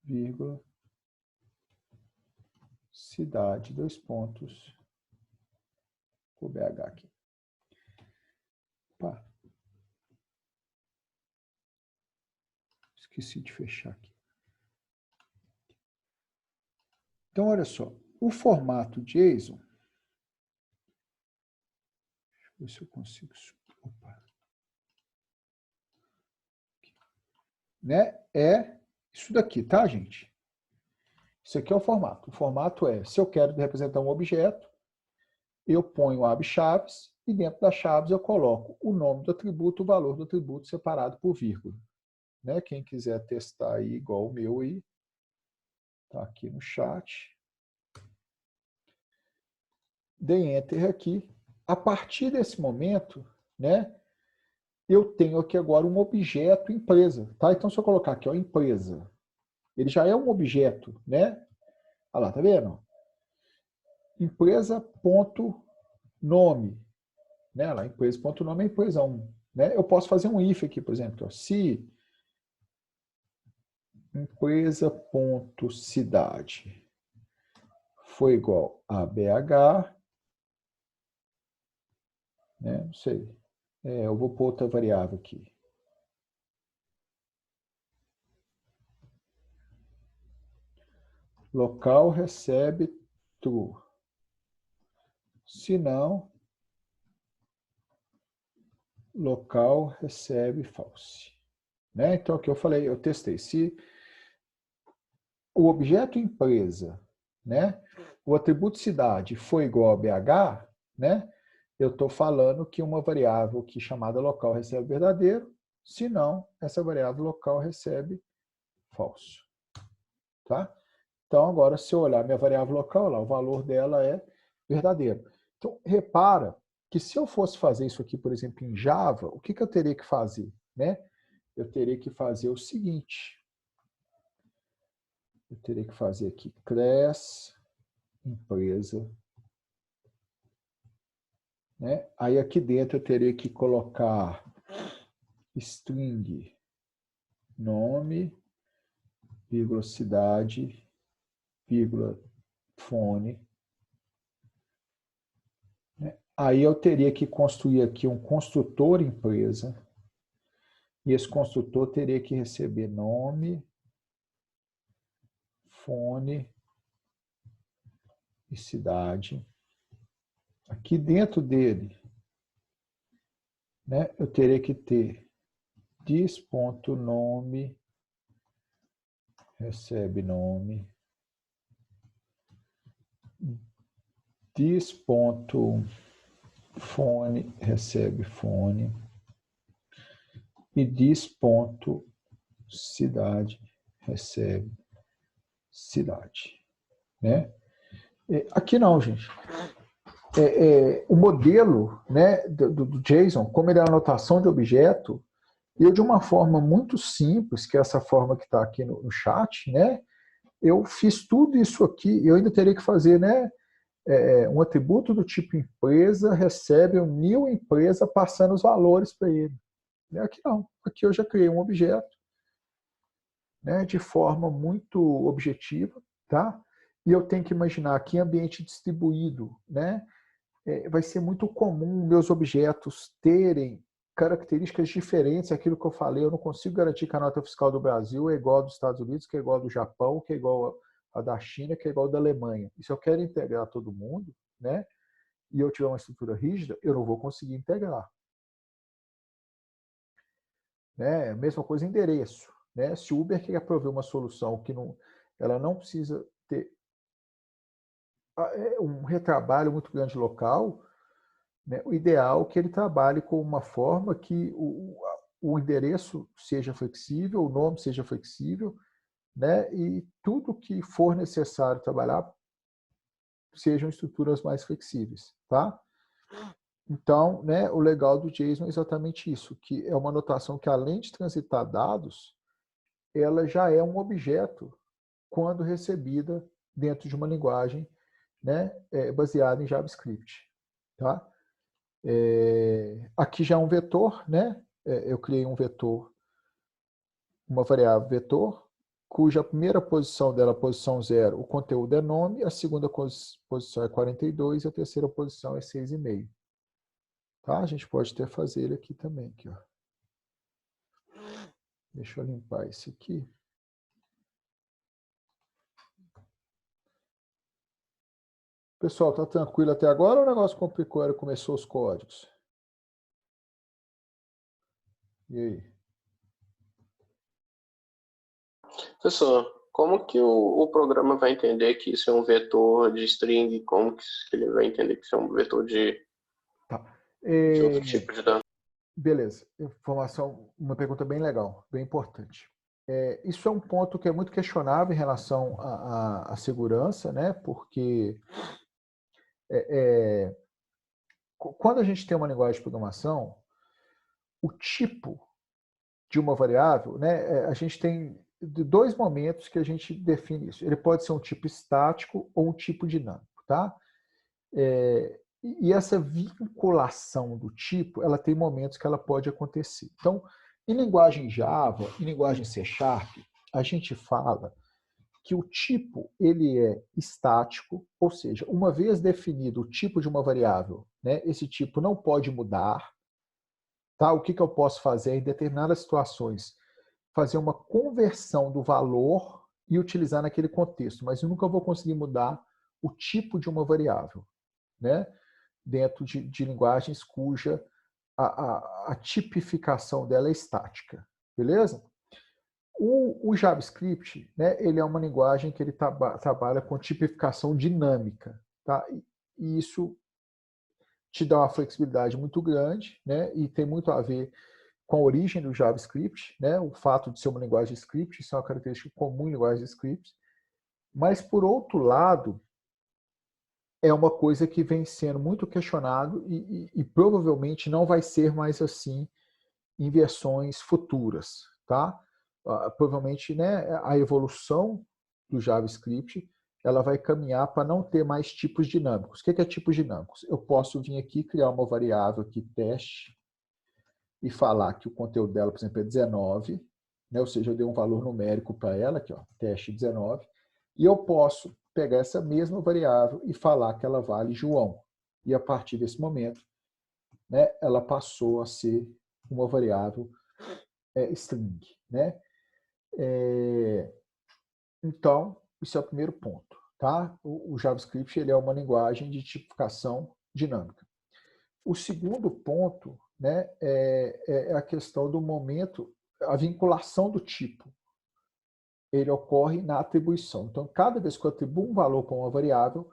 vírgula, cidade, 2 pontos, o BH aqui. Opa. Esqueci de fechar aqui. Então, olha só. O formato JSON... Deixa eu ver se eu consigo... Opa. Né? É isso daqui, tá, gente? Isso aqui é o formato. O formato é, se eu quero representar um objeto, eu ponho abre chaves e dentro das chaves eu coloco o nome do atributo, o valor do atributo separado por vírgula. Né? Quem quiser testar aí igual o meu aí, tá aqui no chat. Dei Enter aqui. A partir desse momento, né, eu tenho aqui agora um objeto empresa. Tá? Então, se eu colocar aqui, ó, empresa, ele já é um objeto, né? Olha lá, tá vendo? Empresa.nome. Né? Lá, empresa.nome é empresa 1. Né? Eu posso fazer um if aqui, por exemplo. Ó, se empresa.cidade foi igual a BH, né? Não sei. Eu vou pôr outra variável aqui. Local recebe true. Se não, local recebe false. Né? Então, aqui eu falei, eu testei. Se o objeto empresa, né, o atributo cidade foi igual a BH, né, eu estou falando que uma variável aqui chamada local recebe verdadeiro, se não, essa variável local recebe falso. Tá? Então, agora, se eu olhar minha variável local, lá, o valor dela é verdadeiro. Então, repara que se eu fosse fazer isso aqui, por exemplo, em Java, o que eu teria que fazer? Né? Eu teria que fazer o seguinte. Eu teria que fazer aqui class empresa. Né? Aí aqui dentro eu teria que colocar string nome, vírgula cidade, vírgula fone. Né? Aí eu teria que construir aqui um construtor empresa. E esse construtor teria que receber nome, fone e cidade. Aqui dentro dele, né, eu teria que ter dis.nome recebe nome, dis.fone recebe fone e dis.cidade recebe cidade. Né? Aqui não, gente. O modelo, né, do JSON, como ele é a notação de objeto, eu, de uma forma muito simples, que é essa forma que está aqui no chat, né, eu fiz tudo isso aqui, eu ainda teria que fazer, né, um atributo do tipo empresa, recebe um new empresa, passando os valores para ele. Aqui não, aqui eu já criei um objeto, né, de forma muito objetiva, tá? E eu tenho que imaginar que em ambiente distribuído, né, vai ser muito comum meus objetos terem características diferentes, aquilo que eu falei, eu não consigo garantir que a nota fiscal do Brasil é igual a dos Estados Unidos, que é igual a do Japão, que é igual a da China, que é igual a da Alemanha. E se eu quero integrar todo mundo, né, e eu tiver uma estrutura rígida, eu não vou conseguir integrar. Né? Mesma coisa endereço. Né? Se o Uber quer prover uma solução que ela não precisa ter um retrabalho muito grande local, né? O ideal é que ele trabalhe com uma forma que o endereço seja flexível, o nome seja flexível, né? E tudo que for necessário trabalhar sejam estruturas mais flexíveis. Tá? Então, né, o legal do JSON é exatamente isso, que é uma notação que, além de transitar dados, ela já é um objeto quando recebida dentro de uma linguagem, né, baseada em JavaScript. Tá? Aqui já é um vetor, né? Eu criei um vetor, uma variável vetor, cuja primeira posição dela, posição 0, o conteúdo é nome, a segunda posição é 42 e a terceira posição é 6,5. Tá? A gente pode até fazer ele aqui também. Aqui, ó. Deixa eu limpar esse aqui. Pessoal, tá tranquilo até agora ou o negócio complicou? Era começou os códigos? E aí? Professor, como que o programa vai entender que isso é um vetor de string? Como que ele vai entender que isso é um vetor de outro tipo de dado? Beleza. Uma pergunta bem legal, bem importante. Isso é um ponto que é muito questionável em relação à segurança, né? Porque quando a gente tem uma linguagem de programação, o tipo de uma variável, né? A gente tem dois momentos que a gente define isso. Ele pode ser um tipo estático ou um tipo dinâmico, tá? E essa vinculação do tipo, ela tem momentos que ela pode acontecer. Então, em linguagem Java, em linguagem C#, a gente fala que o tipo ele é estático, ou seja, uma vez definido o tipo de uma variável, né, esse tipo não pode mudar. Tá? O que eu posso fazer em determinadas situações? Fazer uma conversão do valor e utilizar naquele contexto, mas eu nunca vou conseguir mudar o tipo de uma variável, né? Dentro de linguagens cuja a tipificação dela é estática, beleza? O JavaScript, né, ele é uma linguagem que ele trabalha com tipificação dinâmica, tá? E isso te dá uma flexibilidade muito grande, né? E tem muito a ver com a origem do JavaScript, né? O fato de ser uma linguagem script, isso é uma característica comum em linguagens de script. Mas, por outro lado, é uma coisa que vem sendo muito questionado e provavelmente não vai ser mais assim em versões futuras, tá? Provavelmente, né, a evolução do JavaScript ela vai caminhar para não ter mais tipos dinâmicos. O que é tipos dinâmicos? Eu posso vir aqui criar uma variável aqui, teste, e falar que o conteúdo dela, por exemplo, é 19, né? Ou seja, eu dei um valor numérico para ela, aqui, ó, teste 19, e eu posso pegar essa mesma variável e falar que ela vale João. E a partir desse momento, né, ela passou a ser uma variável string, né? Então, isso é o primeiro ponto, tá? O JavaScript ele é uma linguagem de tipificação dinâmica. O segundo ponto, né, é a questão do momento, a vinculação do tipo. Ele ocorre na atribuição. Então, cada vez que eu atribuo um valor para uma variável,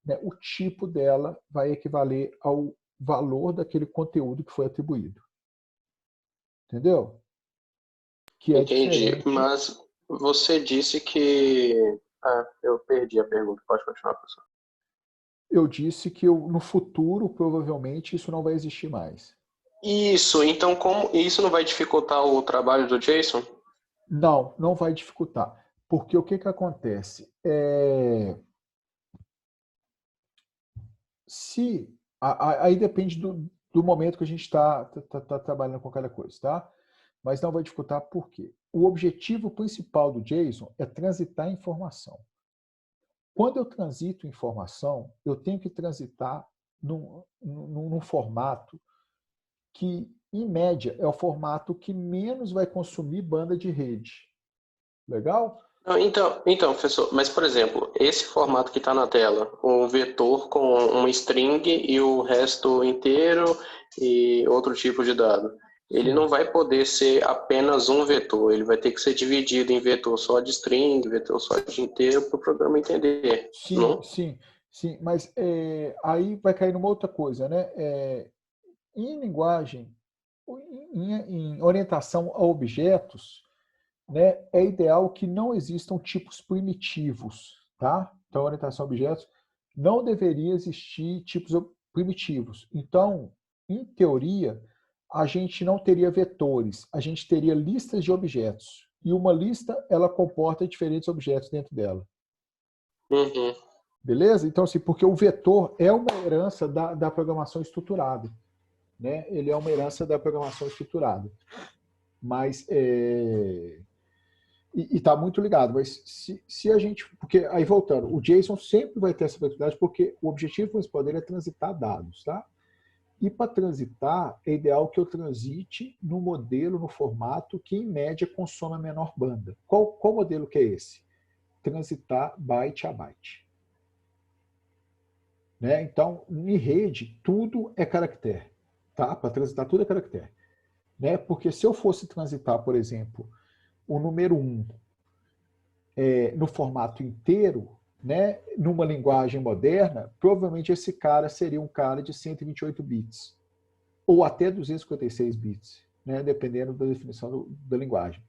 né, o tipo dela vai equivaler ao valor daquele conteúdo que foi atribuído. Entendeu? Que Entendi, mas você disse que... eu perdi a pergunta. Pode continuar, professor. Eu disse que no futuro, provavelmente, isso não vai existir mais. Isso, então como isso não vai dificultar o trabalho do Jason? Não, não vai dificultar. Porque o que acontece? Aí depende do momento que a gente está trabalhando com aquela coisa, tá? Mas não vai dificultar por quê? O objetivo principal do JSON é transitar informação. Quando eu transito informação, eu tenho que transitar num formato que, em média, é o formato que menos vai consumir banda de rede. Legal? Então, professor, mas, por exemplo, esse formato que está na tela, um vetor com uma string e o resto inteiro e outro tipo de dado, ele não vai poder ser apenas um vetor, ele vai ter que ser dividido em vetor só de string, vetor só de inteiro, para o programa entender, não? Sim, mas aí vai cair numa outra coisa, né? Em linguagem, em orientação a objetos, né, é ideal que não existam tipos primitivos, tá? Então, orientação a objetos, não deveria existir tipos primitivos. Então, em teoria, a gente não teria vetores, a gente teria listas de objetos. E uma lista, ela comporta diferentes objetos dentro dela. Uhum. Beleza? Então, assim, porque o vetor é uma herança da programação estruturada. Né? Ele é uma herança da programação estruturada. Mas e está muito ligado. Mas se a gente... Porque, aí voltando, o JSON sempre vai ter essa flexibilidade porque o objetivo principal dele é transitar dados, tá? E para transitar, é ideal que eu transite no modelo, no formato que, em média, consome a menor banda. Qual modelo que é esse? Transitar byte a byte. Né? Então, em rede, tudo é caractere. Tá? Para transitar, tudo é caractere. Né? Porque se eu fosse transitar, por exemplo, o número 1 no formato inteiro, né, numa linguagem moderna, provavelmente esse cara seria um cara de 128 bits, ou até 256 bits, né, dependendo da definição da linguagem.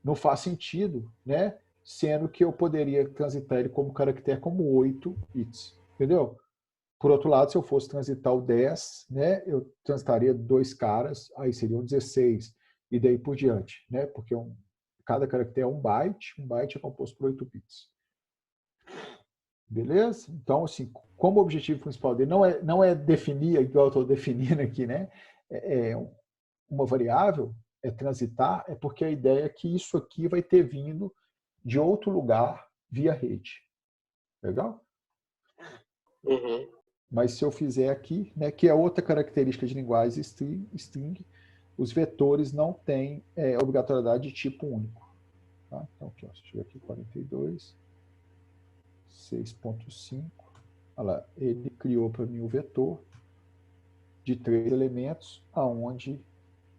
Não faz sentido, né, sendo que eu poderia transitar ele como caractere como 8 bits, entendeu? Por outro lado, se eu fosse transitar o 10, né, eu transitaria 2 caras, aí seriam 16, e daí por diante, né, porque cada caractere é um byte é composto por 8 bits. Beleza? Então, assim, como o objetivo principal dele não é definir, igual eu estou definindo aqui, né, uma variável, é transitar, é porque a ideia é que isso aqui vai ter vindo de outro lugar via rede. Legal? Uhum. Mas se eu fizer aqui, né, que é outra característica de linguagem string, os vetores não têm obrigatoriedade de tipo único. Tá? Então, aqui, ó, se eu chegar aqui, 42, 6.5, olha lá, ele criou para mim o vetor de 3 elementos, aonde,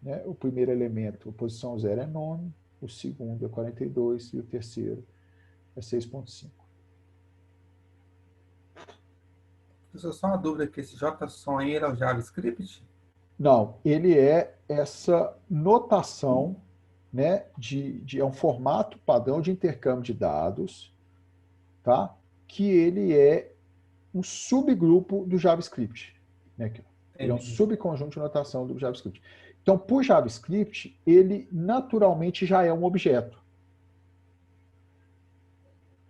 né, o primeiro elemento, a posição 0 é nome, o segundo é 42 e o terceiro é 6.5. Só uma dúvida aqui, esse JSON aí era o JavaScript? Não, ele é essa notação, né, é um formato padrão de intercâmbio de dados, tá? Que ele é um subgrupo do JavaScript. Né? Ele é um subconjunto de notação do JavaScript. Então, por JavaScript, ele naturalmente já é um objeto.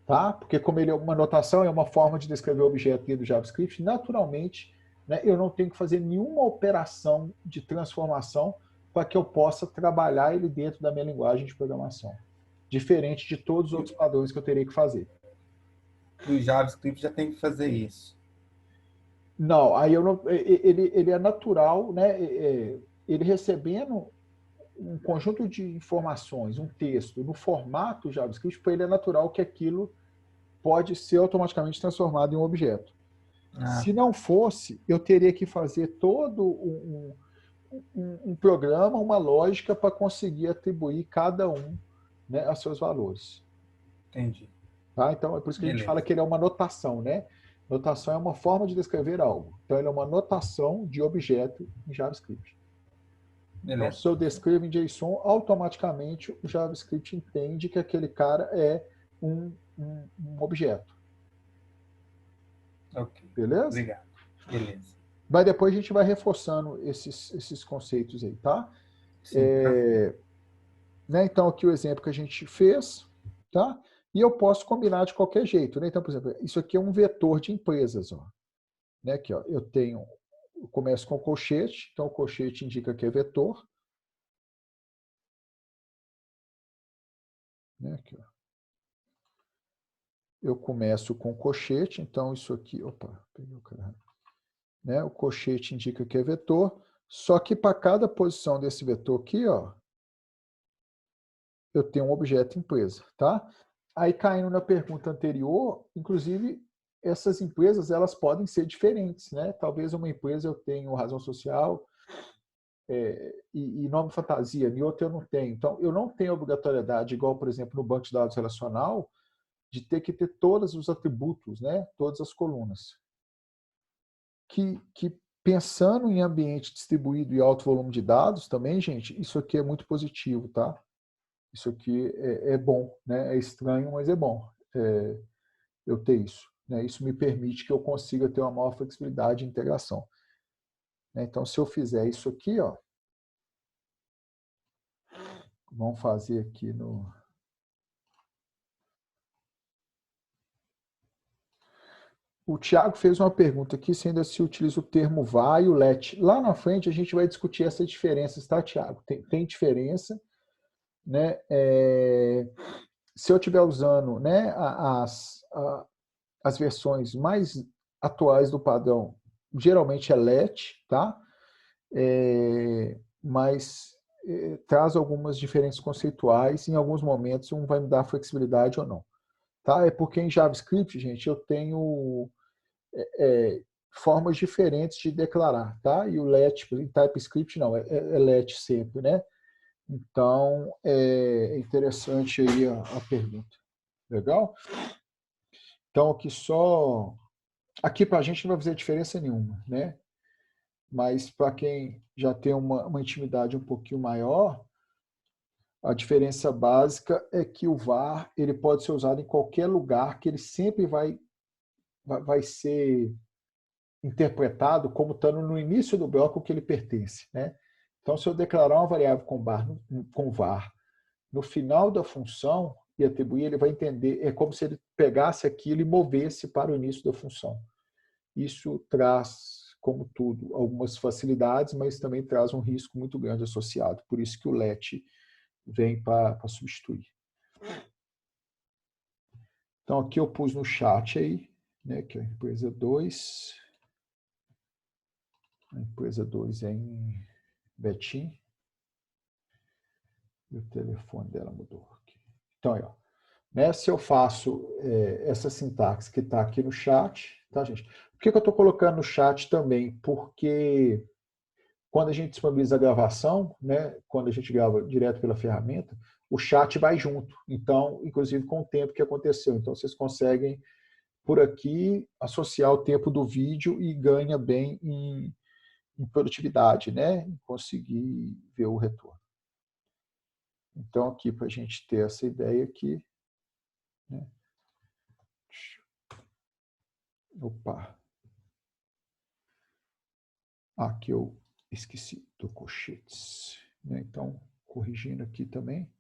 Tá? Porque como ele é uma notação, é uma forma de descrever o objeto dentro do JavaScript, naturalmente, né, eu não tenho que fazer nenhuma operação de transformação para que eu possa trabalhar ele dentro da minha linguagem de programação. Diferente de todos os outros padrões que eu teria que fazer. E o JavaScript já tem que fazer isso. Não, aí eu não, ele é natural, né? Ele recebendo um conjunto de informações, um texto, no formato JavaScript, para ele é natural que aquilo pode ser automaticamente transformado em um objeto. Se não fosse, eu teria que fazer todo um programa, uma lógica para conseguir atribuir cada um, né, a seus valores. Entendi. Tá? Então, é por isso que a gente fala que ele é uma notação, né? Notação é uma forma de descrever algo. Então, ele é uma notação de objeto em JavaScript. Então, se eu descrevo em JSON, automaticamente o JavaScript entende que aquele cara é um objeto. Ok. Beleza? Obrigado. Beleza. Mas depois a gente vai reforçando esses conceitos aí, tá? Sim, né? Então, aqui o exemplo que a gente fez, tá? E eu posso combinar de qualquer jeito, né? Então, por exemplo, isso aqui é um vetor de empresas, ó. Né? Aqui, ó, eu começo com o colchete, então o colchete indica que é vetor. Né? Aqui, ó. Eu começo com o colchete, então isso aqui, opa, peguei o cara. Né? O colchete indica que é vetor, só que para cada posição desse vetor aqui, ó, eu tenho um objeto empresa, tá? Aí, caindo na pergunta anterior, inclusive, essas empresas, elas podem ser diferentes, né? Talvez uma empresa eu tenha razão social e nome fantasia, e outra eu não tenho. Então, eu não tenho obrigatoriedade, igual, por exemplo, no banco de dados relacional, de ter que ter todos os atributos, né? Todas as colunas. Que pensando em ambiente distribuído e alto volume de dados também, gente, isso aqui é muito positivo, tá? Isso aqui é bom, né? É estranho, mas é bom eu ter isso. Né? Isso me permite que eu consiga ter uma maior flexibilidade e integração. Então, se eu fizer isso aqui, ó, vamos fazer aqui no... O Thiago fez uma pergunta aqui, se ainda se utiliza o termo vai e o let. Lá na frente a gente vai discutir essas diferenças, tá, Thiago? Tem diferença, né? Se eu estiver usando, né, as versões mais atuais do padrão, geralmente é let, tá? Mas traz algumas diferenças conceituais, em alguns momentos um vai me dar flexibilidade ou não. Tá? É porque em JavaScript, gente, eu tenho formas diferentes de declarar, tá? E o let em TypeScript não, é let sempre, né? Então, é interessante aí a pergunta. Legal? Então, aqui para a gente não vai fazer diferença nenhuma, né? Mas para quem já tem uma intimidade um pouquinho maior, a diferença básica é que o VAR ele pode ser usado em qualquer lugar, que ele sempre vai ser interpretado como estando no início do bloco que ele pertence, né? Então, se eu declarar uma variável com var no final da função e atribuir, ele vai entender, é como se ele pegasse aquilo e movesse para o início da função. Isso traz, como tudo, algumas facilidades, mas também traz um risco muito grande associado. Por isso que o let vem para substituir. Então, aqui eu pus no chat aí, né, que é a empresa 2. A empresa 2 é em Betim. E o telefone dela mudou aqui. Então, aí, ó, né, se eu faço essa sintaxe que está aqui no chat, tá, gente? Por que eu estou colocando no chat também? Porque quando a gente disponibiliza a gravação, né, quando a gente grava direto pela ferramenta, o chat vai junto. Então, inclusive com o tempo que aconteceu. Então, vocês conseguem, por aqui, associar o tempo do vídeo e ganha bem em produtividade, né? Em conseguir ver o retorno. Então, aqui, para a gente ter essa ideia aqui, né? Opa! Aqui eu esqueci do colchetes, né? Então, corrigindo aqui também.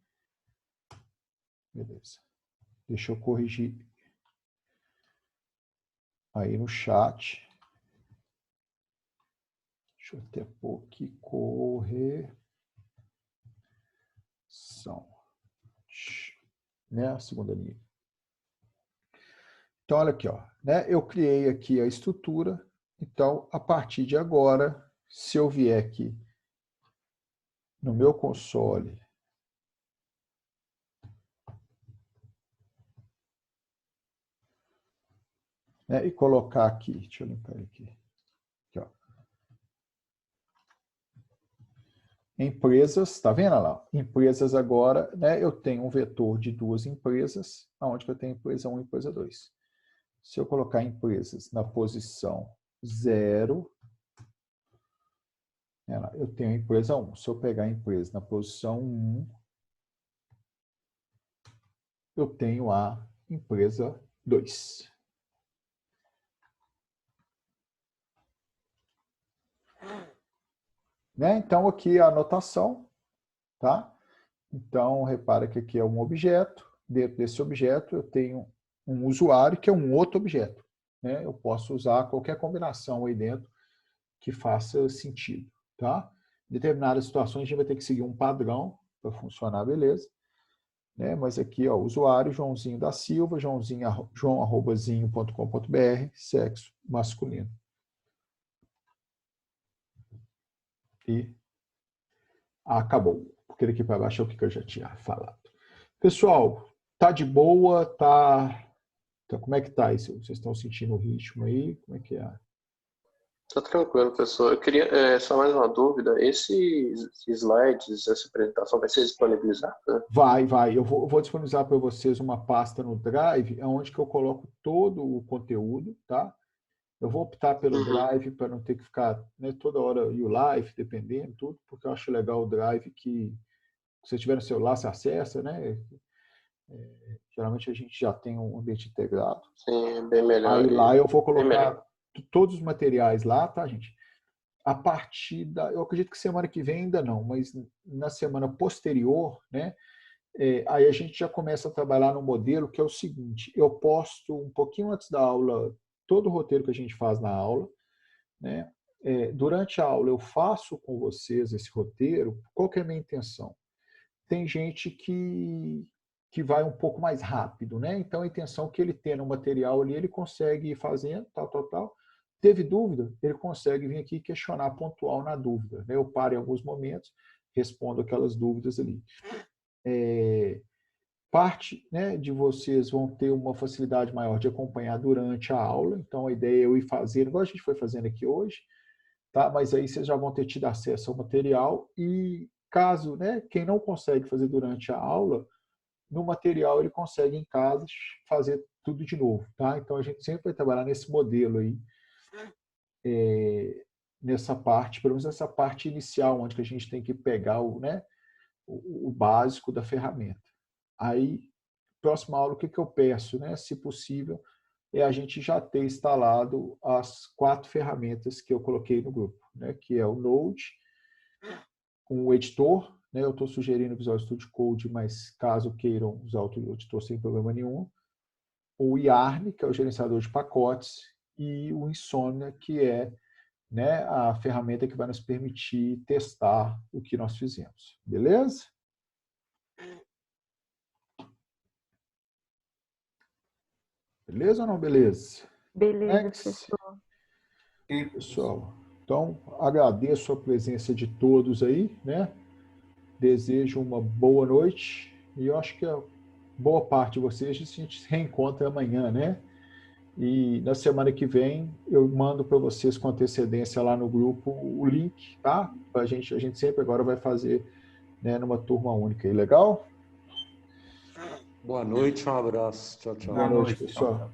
Beleza. Deixa eu corrigir aí no chat. Deixa eu até pôr aqui, correção. Né? A segunda linha. Então, olha aqui, ó, né? Eu criei aqui a estrutura. Então, a partir de agora, se eu vier aqui no meu console, né, e colocar aqui, deixa eu limpar ele aqui. Aqui, ó. Empresas, tá vendo lá? Empresas agora, né? Eu tenho um vetor de duas empresas, onde eu tenho empresa 1 e empresa 2. Se eu colocar empresas na posição 0, eu tenho a empresa 1. Se eu pegar a empresa na posição 1, eu tenho a empresa 2. Né? Então, aqui a anotação, tá? Então, repara que aqui é um objeto. Dentro desse objeto, eu tenho um usuário, que é um outro objeto. Né? Eu posso usar qualquer combinação aí dentro que faça sentido. Tá? Em determinadas situações, a gente vai ter que seguir um padrão para funcionar, beleza. Né? Mas aqui, ó, usuário, Joãozinho da Silva, joão@zinho.com.br, sexo masculino. E acabou. Porque daqui para baixo é o que eu já tinha falado. Pessoal, tá de boa? Então, como é que tá isso? Vocês estão sentindo o ritmo aí? Como é que é? Tá tranquilo, pessoal. Eu queria só mais uma dúvida. Esses slides, essa apresentação vai ser disponibilizada? Vai. Eu vou disponibilizar para vocês uma pasta no Drive, onde que eu coloco todo o conteúdo, tá? Eu vou optar pelo Drive para não ter que ficar, né, toda hora e o Live, dependendo, tudo, porque eu acho legal o Drive que, se você tiver no celular, você acessa, né? Geralmente a gente já tem um ambiente integrado. Sim, é bem melhor. Aí lá eu vou colocar todos os materiais lá, tá, gente? A partir eu acredito que semana que vem ainda não, mas na semana posterior, né? Aí a gente já começa a trabalhar no modelo que é o seguinte: eu posto um pouquinho antes da aula todo o roteiro que a gente faz na aula, né? Durante a aula eu faço com vocês esse roteiro. Qual que é a minha intenção? Tem gente que vai um pouco mais rápido, né? Então a intenção é que ele tenha um material ali, ele consegue ir fazendo, tal. Teve dúvida? Ele consegue vir aqui questionar pontual na dúvida, né? Eu paro em alguns momentos, respondo aquelas dúvidas ali. Parte, né, de vocês vão ter uma facilidade maior de acompanhar durante a aula, então a ideia é eu ir fazendo, igual a gente foi fazendo aqui hoje, tá? Mas aí vocês já vão ter tido acesso ao material e caso, né, quem não consegue fazer durante a aula, no material ele consegue em casa fazer tudo de novo, tá? Então a gente sempre vai trabalhar nesse modelo aí, nessa parte, pelo menos nessa parte inicial, onde que a gente tem que pegar o básico da ferramenta. Aí, próxima aula, o que eu peço, né? Se possível, é a gente já ter instalado as 4 ferramentas que eu coloquei no grupo, né? Que é o Node, um editor, né? Eu estou sugerindo o Visual Studio Code, mas caso queiram usar o editor sem problema nenhum. O Yarn, que é o gerenciador de pacotes, e o Insomnia, que é, né, a ferramenta que vai nos permitir testar o que nós fizemos. Beleza? Beleza ou não beleza? Beleza, Next. professor. Pessoal, então agradeço a presença de todos aí, né? Desejo uma boa noite e eu acho que a boa parte de vocês a gente se reencontra amanhã, né? E na semana que vem eu mando para vocês com antecedência lá no grupo o link, tá? A gente sempre agora vai fazer, né, numa turma única aí, legal? Boa noite, um abraço. Tchau, tchau. Boa noite, pessoal.